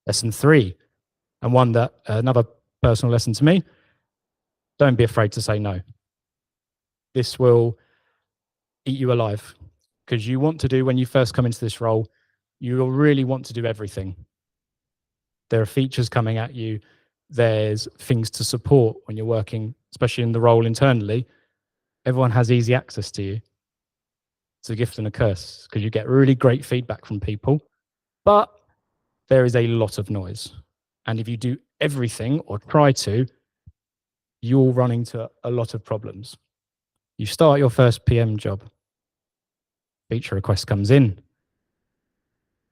Lesson 3, and one that another personal lesson to me, don't be afraid to say no. This will eat you alive, because you want to do, when you first come into this role, you will really want to do everything. There are features coming at you. There's things to support when you're working, especially in the role internally. Everyone has easy access to you. It's a gift and a curse, because you get really great feedback from people, but there is a lot of noise. And if you do everything or try to, you'll run into a lot of problems. You start your first PM job, feature request comes in,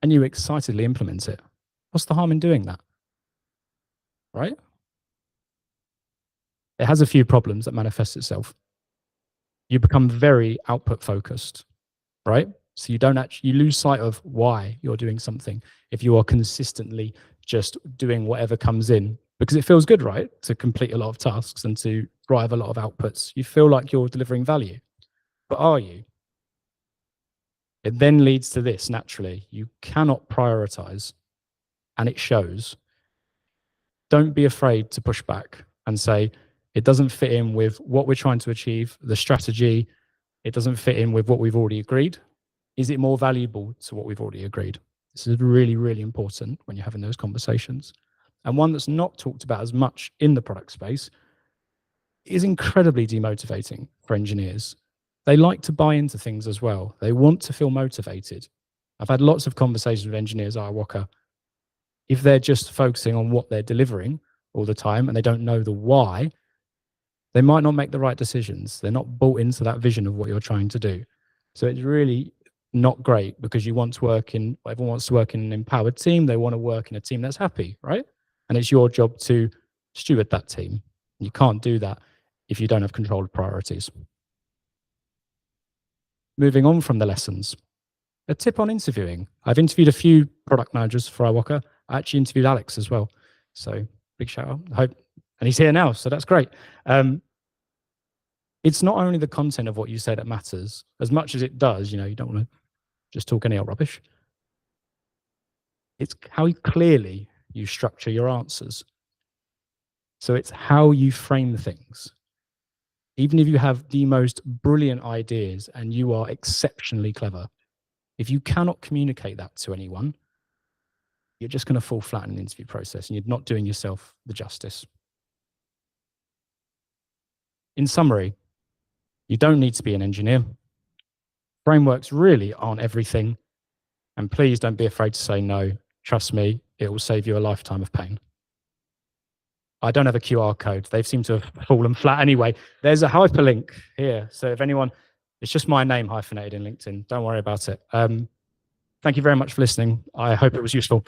and you excitedly implement it. What's the harm in doing that? Right? It has a few problems that manifest itself. You become very output focused, right? So you don't actually, you lose sight of why you're doing something if you are consistently just doing whatever comes in, because it feels good, right? To complete a lot of tasks and to drive a lot of outputs. You feel like you're delivering value, but are you? It then leads to this naturally. You cannot prioritize, and it shows. Don't be afraid to push back and say, it doesn't fit in with what we're trying to achieve, the strategy. It doesn't fit in with what we've already agreed. Is it more valuable to what we've already agreed? This is really, really important when you're having those conversations. And one that's not talked about as much in the product space is incredibly demotivating for engineers. They like to buy into things as well. They want to feel motivated. I've had lots of conversations with engineers at iWalker. If they're just focusing on what they're delivering all the time and they don't know the why, they might not make the right decisions. They're not bought into that vision of what you're trying to do. So it's really not great, because you want to work in, everyone wants to work in an empowered team. They want to work in a team that's happy, right? And it's your job to steward that team. You can't do that if you don't have control of priorities. Moving on from the lessons, a tip on interviewing. I've interviewed a few product managers for iWalker. I actually interviewed Alex as well. So big shout out. I hope, and he's here now, so that's great. It's not only the content of what you say that matters, as much as it does. You know, you don't want to just talk any old rubbish. It's how clearly you structure your answers. So it's how you frame things. Even if you have the most brilliant ideas and you are exceptionally clever, if you cannot communicate that to anyone, you're just going to fall flat in the interview process and you're not doing yourself the justice. In summary, you don't need to be an engineer. Frameworks really aren't everything. And please don't be afraid to say no. Trust me, it will save you a lifetime of pain. I don't have a QR code. They seem to have fallen flat anyway. There's a hyperlink here. So if anyone, it's just my name hyphenated in LinkedIn. Don't worry about it. Thank you very much for listening. I hope it was useful.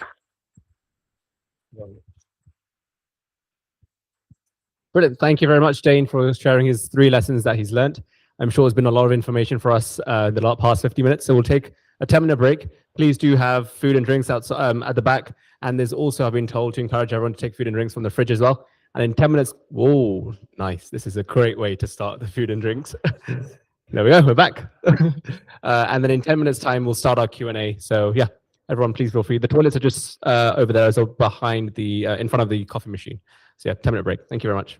Brilliant. Thank you very much, Dane, for sharing his 3 lessons that he's learned. I'm sure it's been a lot of information for us the past 50 minutes. So we'll take a 10-minute break. Please do have food and drinks outside, at the back. And there's also, I've been told, to encourage everyone to take food and drinks from the fridge as well. And in 10 minutes, whoa, nice. This is a great way to start the food and drinks. There we go, we're back. And then in 10 minutes time, we'll start our Q&A. So yeah, everyone, please feel free. The toilets are just over there, so behind the, in front of the coffee machine. So yeah, 10-minute break. Thank you very much.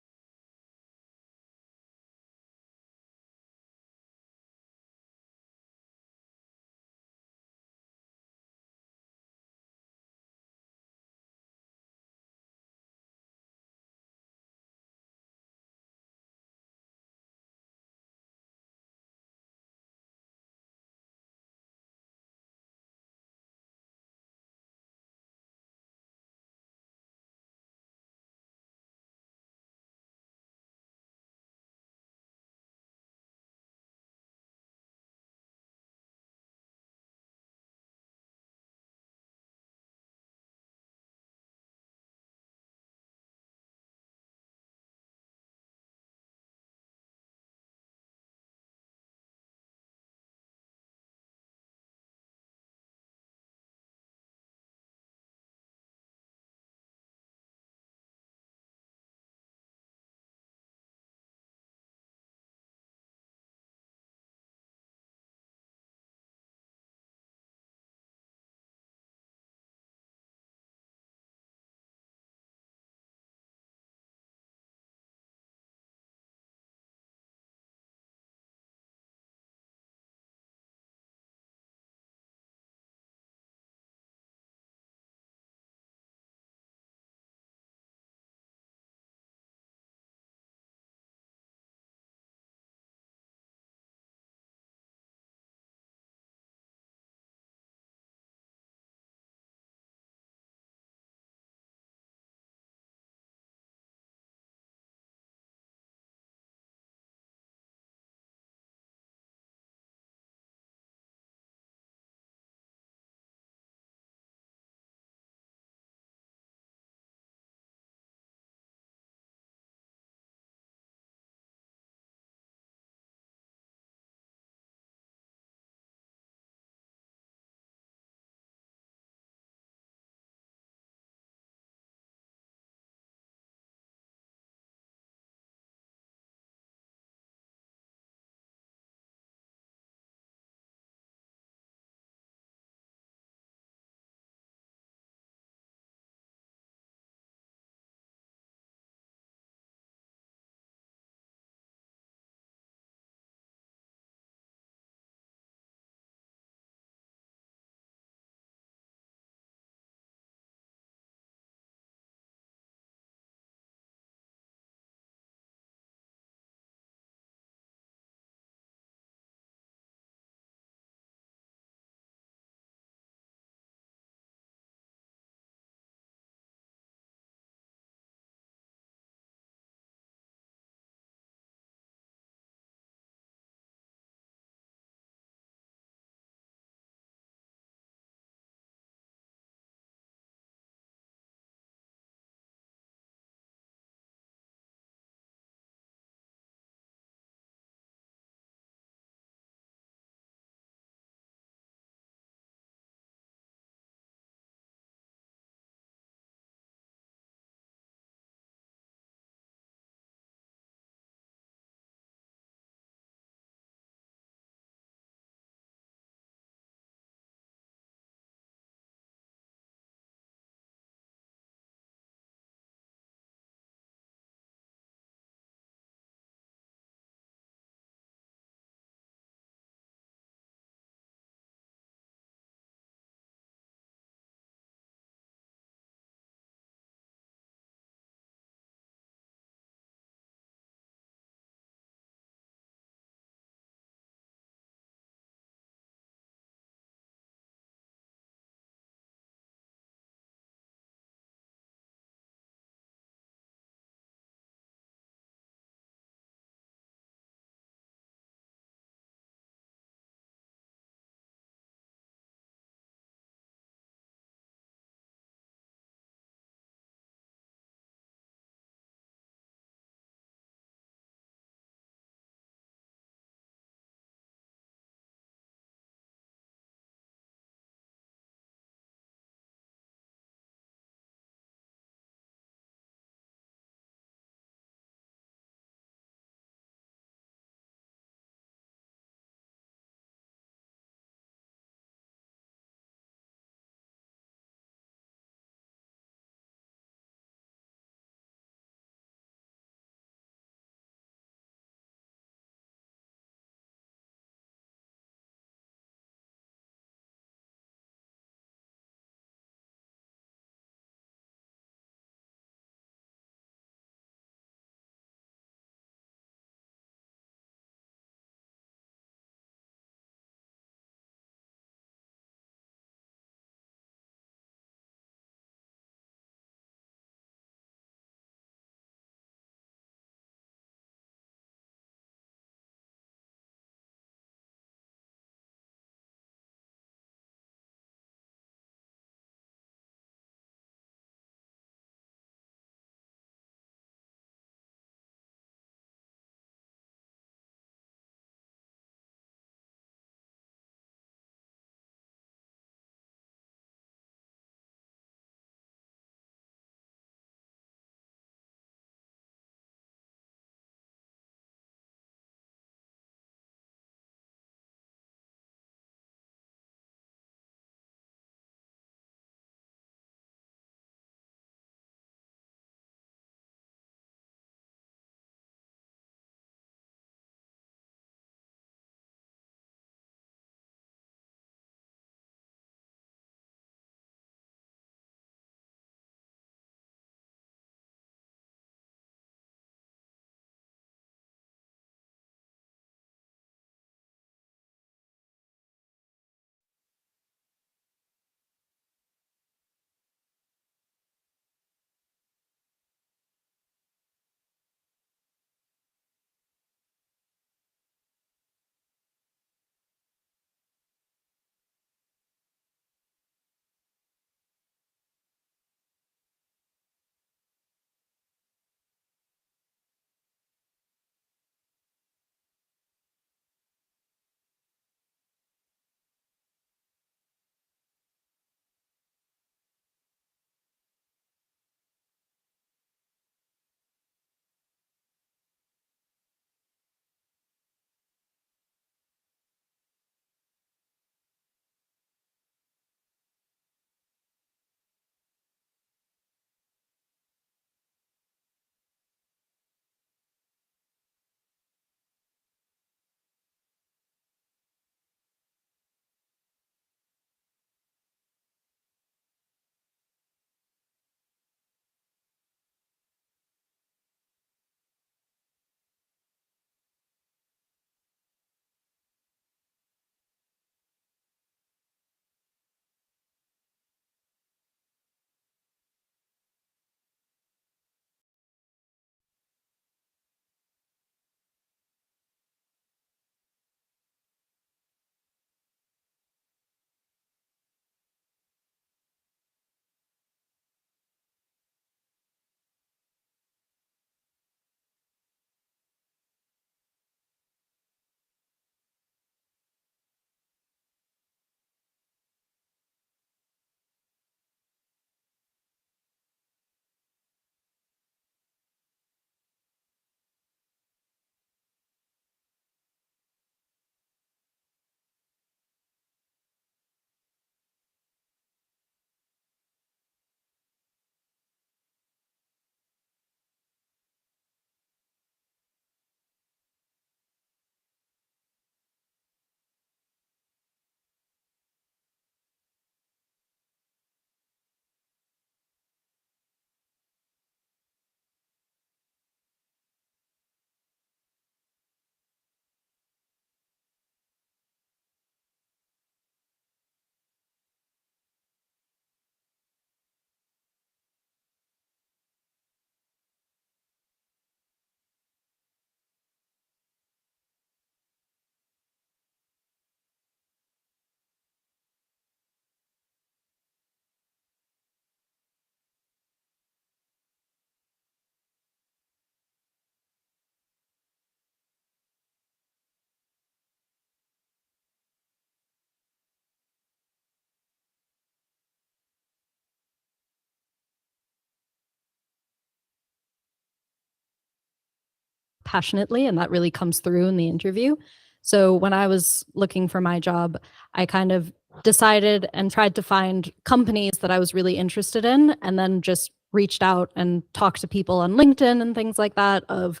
passionately, and that really comes through in the interview. So when I was looking for my job, I kind of decided and tried to find companies that I was really interested in, and then just reached out and talked to people on LinkedIn and things like that of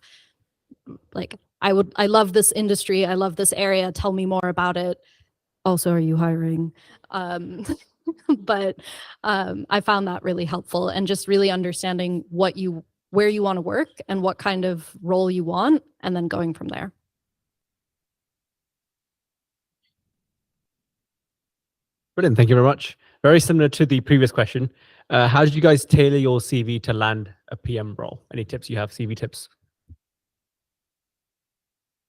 like, I love this industry, I love this area, tell me more about it. Also, are you hiring? But I found that really helpful, and just really understanding where you want to work and what kind of role you want, and then going from there. Brilliant. Thank you very much. Very similar to the previous question. How did you guys tailor your CV to land a PM role? Any tips you have, CV tips?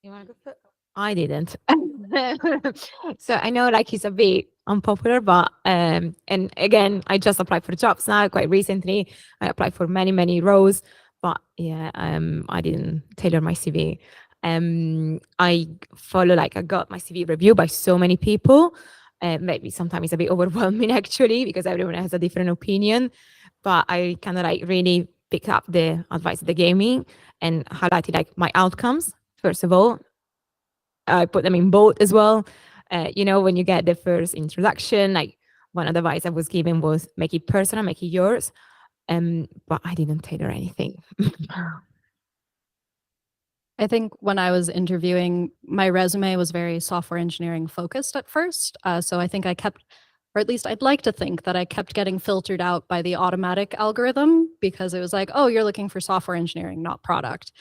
You want to go first? I didn't. So I know like it's a bit unpopular, but and again, I just applied for jobs now quite recently. I applied for many roles, but yeah, I didn't tailor my CV. I follow I got my CV reviewed by so many people. Maybe sometimes it's a bit overwhelming actually because everyone has a different opinion, but I kind of really picked up the advice they gave me and highlighted my outcomes. First of all, I put them in bold as well. When you get the first introduction, one of the advice I was given was make it personal, make it yours. But I didn't tailor anything. I think when I was interviewing, my resume was very software engineering focused at first. So I think I kept, or at least I'd like to think that I kept getting filtered out by the automatic algorithm because it was like, oh, you're looking for software engineering, not product.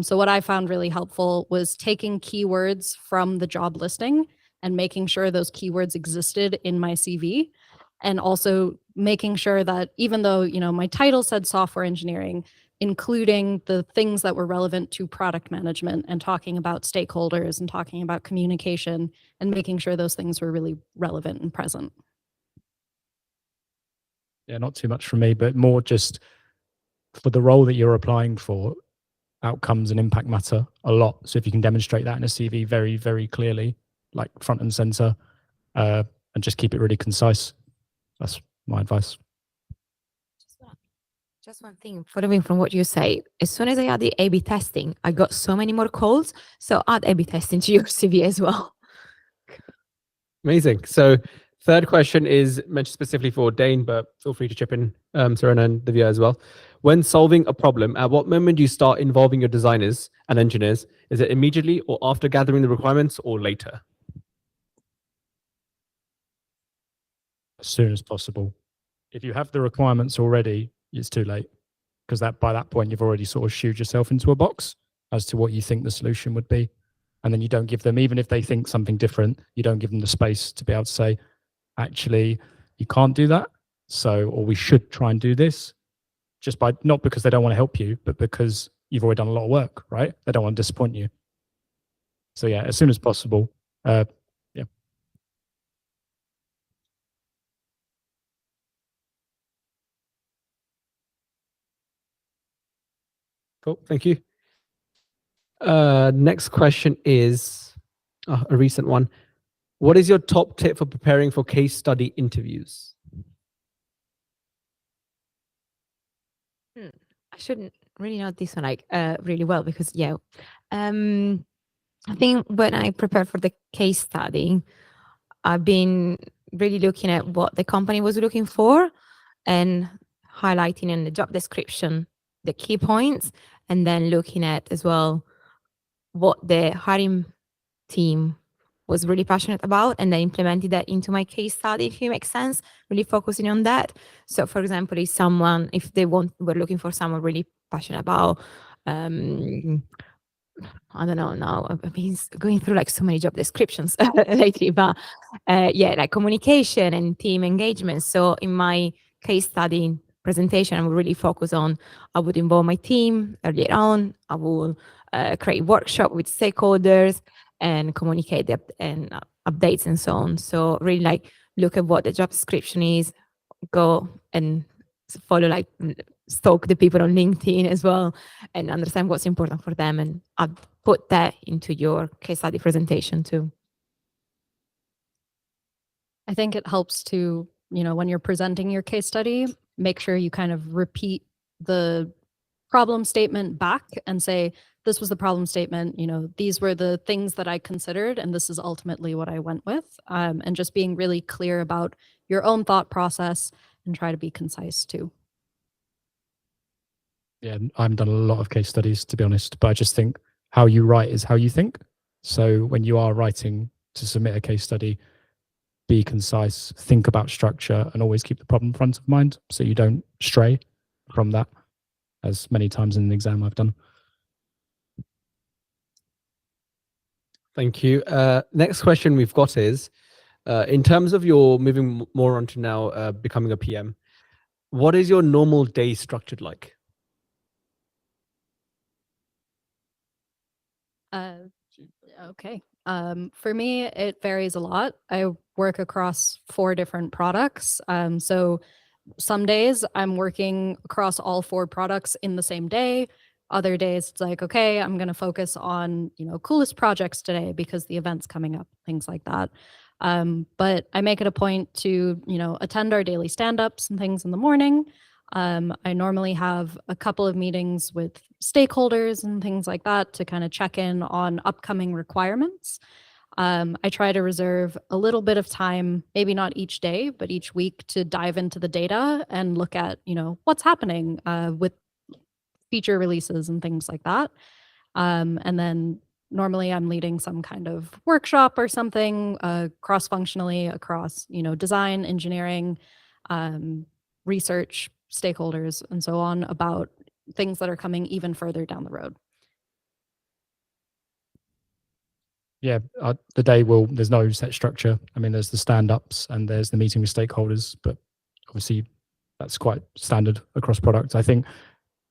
So what I found really helpful was taking keywords from the job listing and making sure those keywords existed in my CV. And also making sure that even though, my title said software engineering, including the things that were relevant to product management and talking about stakeholders and talking about communication and making sure those things were really relevant and present. Yeah, not too much from me, but more just for the role that you're applying for, outcomes and impact matter a lot. So if you can demonstrate that in a CV very, very clearly, front and center, and just keep it really concise. That's my advice. Just one thing, following from what you say, as soon as I had the A/B testing, I got so many more calls. So add A/B testing to your CV as well. Amazing. So third question is mentioned specifically for Dane, but feel free to chip in, Serena and Divya as well. When solving a problem, at what moment do you start involving your designers and engineers? Is it immediately or after gathering the requirements or later? As soon as possible. If you have the requirements already, it's too late because by that point you've already sort of shooed yourself into a box as to what you think the solution would be, and then you don't give them, even if they think something different, you don't give them the space to be able to say, actually, you can't do that. So, or we should try and do this, just by not because they don't want to help you, but because you've already done a lot of work, right? They don't want to disappoint you. So yeah, as soon as possible. Yeah. Cool. Thank you. Next question is a recent one. What is your top tip for preparing for case study interviews? I shouldn't really know this one really well because I think when I prepare for the case study, I've been really looking at what the company was looking for and highlighting in the job description the key points, and then looking at as well what the hiring team was really passionate about, and then implemented that into my case study, if it makes sense, really focusing on that. So for example, if they were looking for someone really passionate about, I don't know now, I've been going through so many job descriptions lately, but communication and team engagement. So in my case study presentation, I would really focus on, I would involve my team earlier on, I will create workshop with stakeholders and communicate and updates and so on. So really look at what the job description is, go and follow stalk the people on LinkedIn as well and understand what's important for them, and put that into your case study presentation too. I think it helps to, when you're presenting your case study, make sure you kind of repeat the problem statement back and say, this was the problem statement, these were the things that I considered, and this is ultimately what I went with. And just being really clear about your own thought process and try to be concise too. Yeah, I haven't done a lot of case studies, to be honest, but I just think how you write is how you think. So when you are writing to submit a case study, be concise, think about structure, and always keep the problem front of mind so you don't stray from that, as many times in an exam I've done. Thank you. Next question we've got is, in terms of your moving more onto now becoming a PM, what is your normal day structured like? Okay. For me, it varies a lot. I work across 4 different products. So some days I'm working across all 4 products in the same day. Other days it's like, okay, I'm going to focus on, coolest projects today because the event's coming up, things like that. But I make it a point to, attend our daily stand-ups and things in the morning. I normally have a couple of meetings with stakeholders and things like that to kind of check in on upcoming requirements. I try to reserve a little bit of time, maybe not each day, but each week, to dive into the data and look at, what's happening with feature releases and things like that. And then normally I'm leading some kind of workshop or something cross-functionally across, design, engineering, research, stakeholders, and so on about things that are coming even further down the road. Yeah, the day there's no set structure. I mean, there's the stand-ups and there's the meeting with stakeholders, but obviously that's quite standard across products. I think,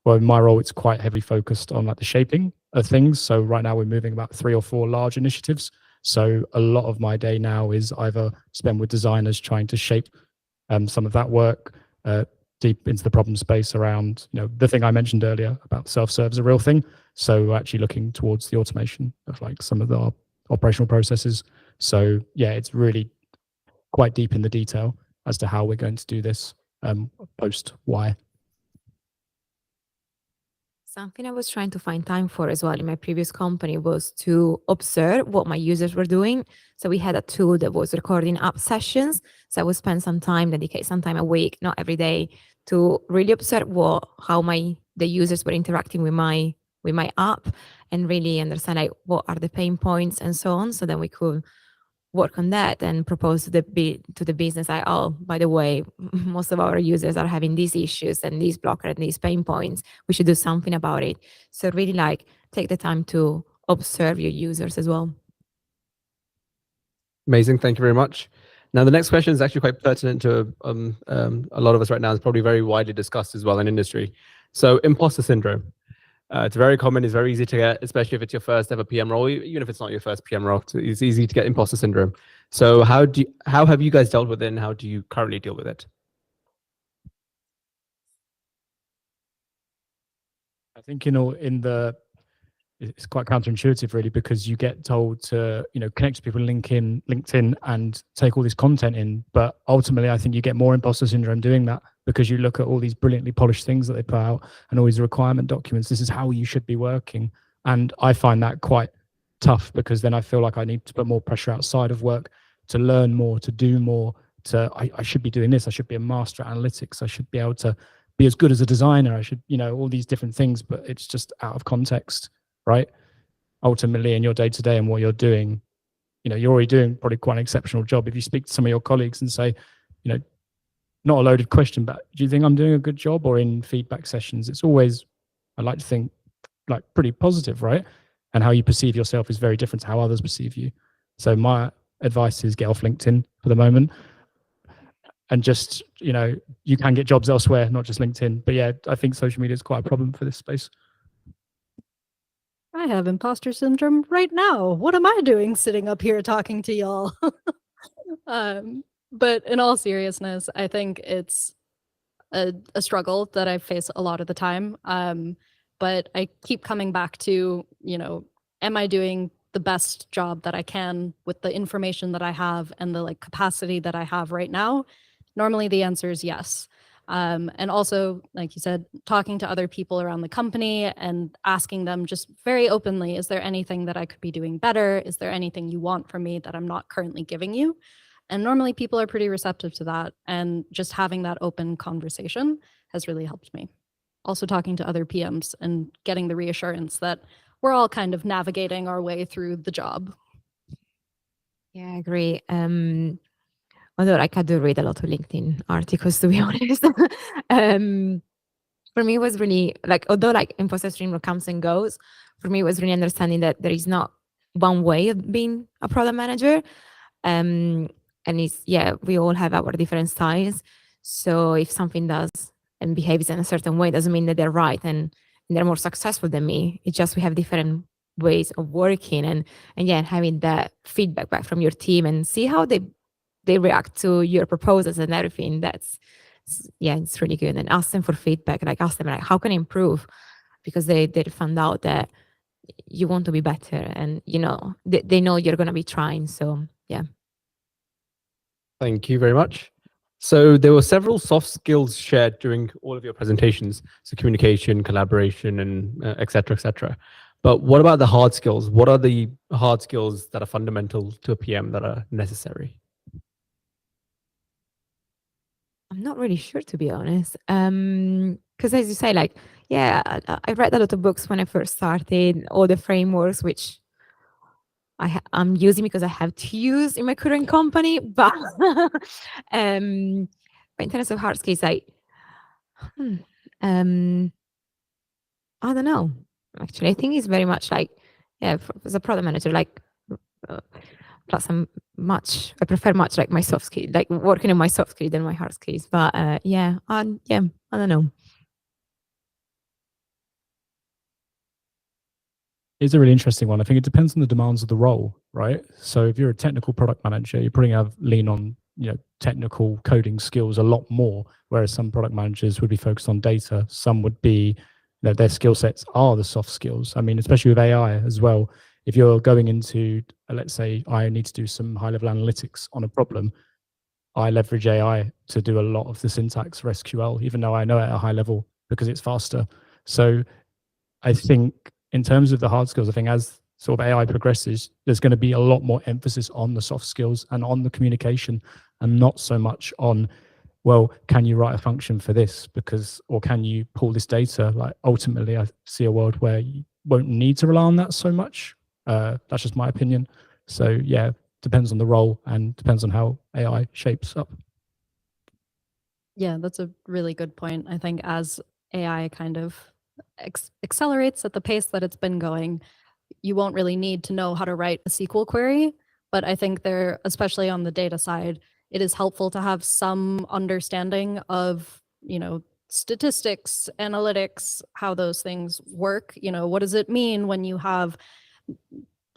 well, in my role, it's quite heavily focused on like the shaping of things. So right now we're moving about 3 or 4 large initiatives. So a lot of my day now is either spent with designers trying to shape some of that work deep into the problem space around, the thing I mentioned earlier about self-serve is a real thing. So actually looking towards the automation of like some of the operational processes. So yeah, it's really quite deep in the detail as to how we're going to do this post why. Something I was trying to find time for as well in my previous company was to observe what my users were doing. So we had a tool that was recording app sessions. So I would spend some time, dedicate some time a week, not every day, to really observe how the users were interacting with my app and really understand like what are the pain points and so on. So then we could work on that and propose to the business like, oh, by the way, most of our users are having these issues and these blockers and these pain points. We should do something about it. So really like take the time to observe your users as well. Amazing. Thank you very much. Now, the next question is actually quite pertinent to a lot of us right now. It's probably very widely discussed as well in industry. So imposter syndrome. It's very common. It's very easy to get, especially if it's your first ever PM role. Even if it's not your first PM role, it's easy to get imposter syndrome. So how have you guys dealt with it, and how do you currently deal with it? I think it's quite counterintuitive really, because you get told to connect to people on LinkedIn and take all this content in, but ultimately I think you get more imposter syndrome doing that, because you look at all these brilliantly polished things that they put out and all these requirement documents. This is how you should be working, and I find that quite tough, because then I feel like I need to put more pressure outside of work to learn more, to do more, I should be doing this, I should be a master at analytics, I should be able to be as good as a designer, I should all these different things, but it's just out of context. Right? Ultimately, in your day-to-day and what you're doing, you're already doing probably quite an exceptional job. If you speak to some of your colleagues and say, not a loaded question, but do you think I'm doing a good job? Or in feedback sessions, it's always, I like to think, like pretty positive, right? And how you perceive yourself is very different to how others perceive you. So my advice is get off LinkedIn for the moment. And just, you can get jobs elsewhere, not just LinkedIn. But yeah, I think social media is quite a problem for this space. I have imposter syndrome right now. What am I doing sitting up here talking to y'all? But in all seriousness, I think it's a struggle that I face a lot of the time. But I keep coming back to, am I doing the best job that I can with the information that I have and the capacity that I have right now? Normally the answer is yes. And also, like you said, talking to other people around the company and asking them just very openly, is there anything that I could be doing better? Is there anything you want from me that I'm not currently giving you? And normally people are pretty receptive to that. And just having that open conversation has really helped me. Also talking to other PMs and getting the reassurance that we're all kind of navigating our way through the job. Yeah, I agree. Although like I do read a lot of LinkedIn articles, to be honest. For me, it was really like, although like imposter syndrome comes and goes, for me, it was really understanding that there is not one way of being a product manager. And it's, yeah, we all have our different styles. So if something does and behaves in a certain way, doesn't mean that they're right and they're more successful than me. It's just we have different ways of working, and yeah, having that feedback back from your team and see how they react to your proposals and everything. Yeah, it's really good. And ask them for feedback, like ask them like, how can I improve? Because they found out that you want to be better, and you know they know you're going to be trying. So yeah. Thank you very much. So there were several soft skills shared during all of your presentations. So communication, collaboration, and et cetera, et cetera. But what about the hard skills? What are the hard skills that are fundamental to a PM that are necessary? I'm not really sure, to be honest. Because as you say, like, yeah, I read a lot of books when I first started, all the frameworks, which I'm using because I have to use in my current company. But in terms of hard skills, I don't know. Actually, I think it's very much like, yeah, as a product manager, like, plus I prefer much like my soft skill, like working on my soft skill than my hard skills. But yeah, I don't know. It's a really interesting one. I think it depends on the demands of the role, right? So if you're a technical product manager, you're probably going to lean on, you know, technical coding skills a lot more, whereas some product managers would be focused on data. Some would be, you know, their skill sets are the soft skills. I mean, especially with AI as well. If you're going into, let's say, I need to do some high-level analytics on a problem, I leverage AI to do a lot of the syntax for SQL, even though I know it at a high level because it's faster. So I think in terms of the hard skills, I think as sort of AI progresses, there's going to be a lot more emphasis on the soft skills and on the communication, and not so much on, well, can you write a function for this? Because, or can you pull this data? Like ultimately, I see a world where you won't need to rely on that so much. That's just my opinion. So yeah, depends on the role and depends on how AI shapes up. Yeah, that's a really good point. I think as AI kind of accelerates at the pace that it's been going, you won't really need to know how to write a SQL query. But I think there, especially on the data side, it is helpful to have some understanding of, you know, statistics, analytics, how those things work. You know, what does it mean when you have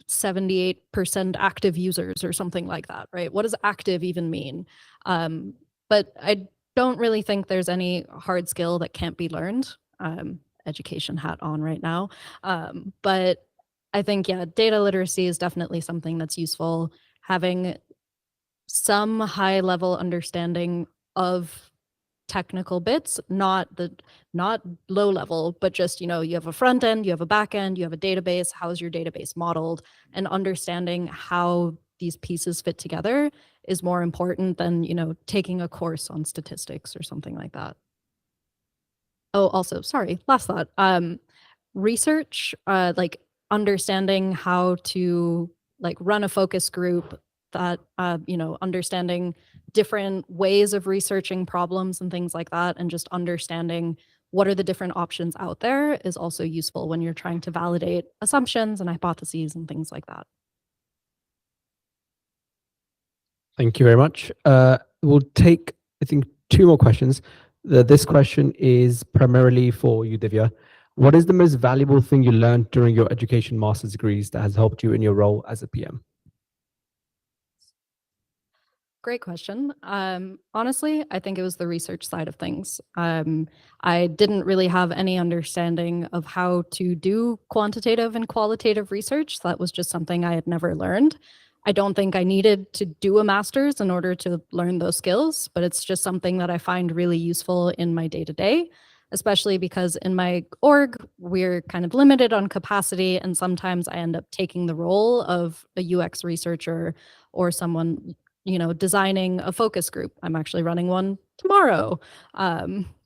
78% active users or something like that, right? What does active even mean? But I don't really think there's any hard skill that can't be learned. Education hat on right now. But I think, yeah, data literacy is definitely something that's useful. Having some high level understanding of technical bits, not low level, but just, you know, you have a front end, you have a back end, you have a database, how is your database modeled, and understanding how these pieces fit together is more important than, you know, taking a course on statistics or something like that. Oh, also, sorry, last thought. Research, like understanding how to like run a focus group, that, you know, understanding different ways of researching problems and things like that, and just understanding what are the different options out there is also useful when you're trying to validate assumptions and hypotheses and things like that. Thank you very much. We'll take, I think, 2 more questions. This question is primarily for you, Divya. What is the most valuable thing you learned during your education master's degrees that has helped you in your role as a PM? Great question. Honestly, I think it was the research side of things. I didn't really have any understanding of how to do quantitative and qualitative research. That was just something I had never learned. I don't think I needed to do a master's in order to learn those skills, but it's just something that I find really useful in my day-to-day, especially because in my org, we're kind of limited on capacity, and sometimes I end up taking the role of a UX researcher or someone, designing a focus group. I'm actually running one tomorrow.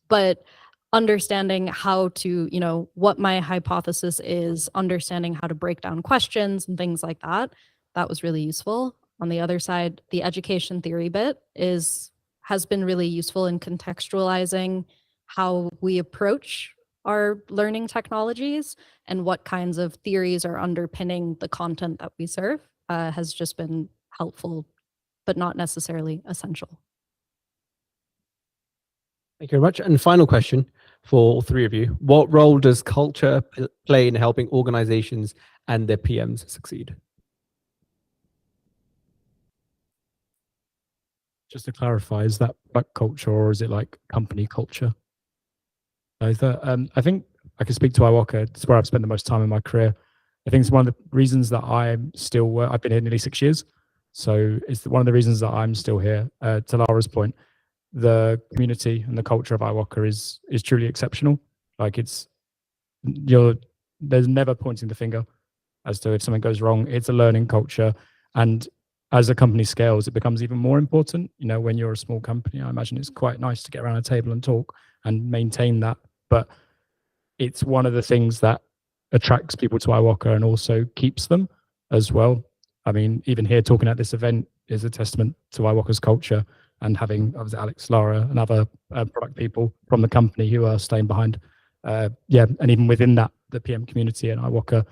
But understanding how to, what my hypothesis is, understanding how to break down questions and things like that, that was really useful. On the other side, the education theory bit has been really useful in contextualizing how we approach our learning technologies and what kinds of theories are underpinning the content that we serve, has just been helpful, but not necessarily essential. Thank you very much. And final question for all three of you. What role does culture play in helping organizations and their PMs succeed? Just to clarify, is that product culture or is it like company culture? I think I can speak to iWalker. It's where I've spent the most time in my career. I think it's one of the reasons that I've been here nearly 6 years. So it's one of the reasons that I'm still here. To Lara's point, the community and the culture of iWalker is truly exceptional. Like there's never pointing the finger as to if something goes wrong. It's a learning culture. And as a company scales, it becomes even more important. When you're a small company, I imagine it's quite nice to get around a table and talk and maintain that. But it's one of the things that attracts people to iWalker and also keeps them as well. I mean, even here talking at this event is a testament to iWalker's culture and having obviously Alex, Lara, and other product people from the company who are staying behind. And even within that, the PM community and iWalker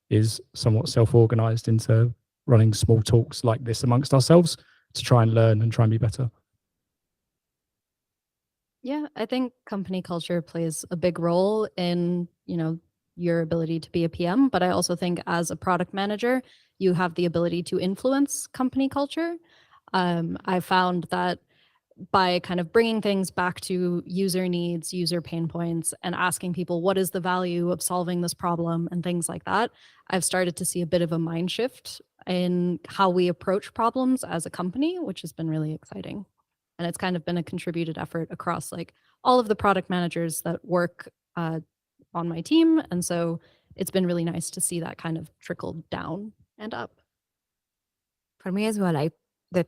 is somewhat self-organized into running small talks like this amongst ourselves to try and learn and try and be better. Yeah, I think company culture plays a big role in, your ability to be a PM, but I also think as a product manager, you have the ability to influence company culture. I found that by kind of bringing things back to user needs, user pain points, and asking people, what is the value of solving this problem and things like that, I've started to see a bit of a mind shift in how we approach problems as a company, which has been really exciting. And it's kind of been a contributed effort across like all of the product managers that work on my team. And so it's been really nice to see that kind of trickle down and up. For me as well, the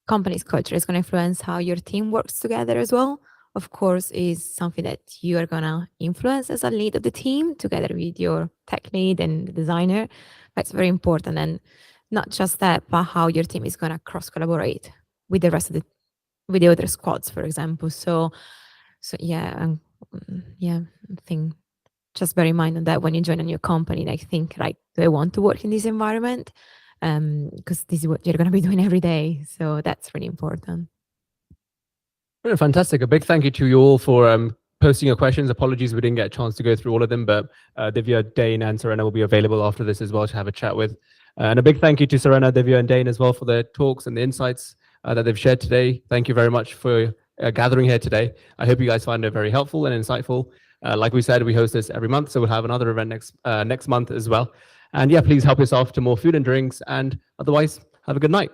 company's culture is going to influence how your team works together as well. Of course, is something that you are going to influence as a lead of the team together with your tech lead and the designer. That's very important. And not just that, but how your team is going to cross collaborate with the rest of with the other squads, for example. So I think just bear in mind on that when you join a new company, like think like, do I want to work in this environment? Because this is what you're going to be doing every day. So that's really important. Fantastic. A big thank you to you all for posting your questions. Apologies we didn't get a chance to go through all of them, but Divya, Dane, and Serena will be available after this as well to have a chat with. And a big thank you to Serena, Divya, and Dane as well for their talks and the insights that they've shared today. Thank you very much for gathering here today. I hope you guys find it very helpful and insightful. Like we said, we host this every month, so we'll have another event next month as well. And yeah, please help yourself to more food and drinks, and otherwise, have a good night.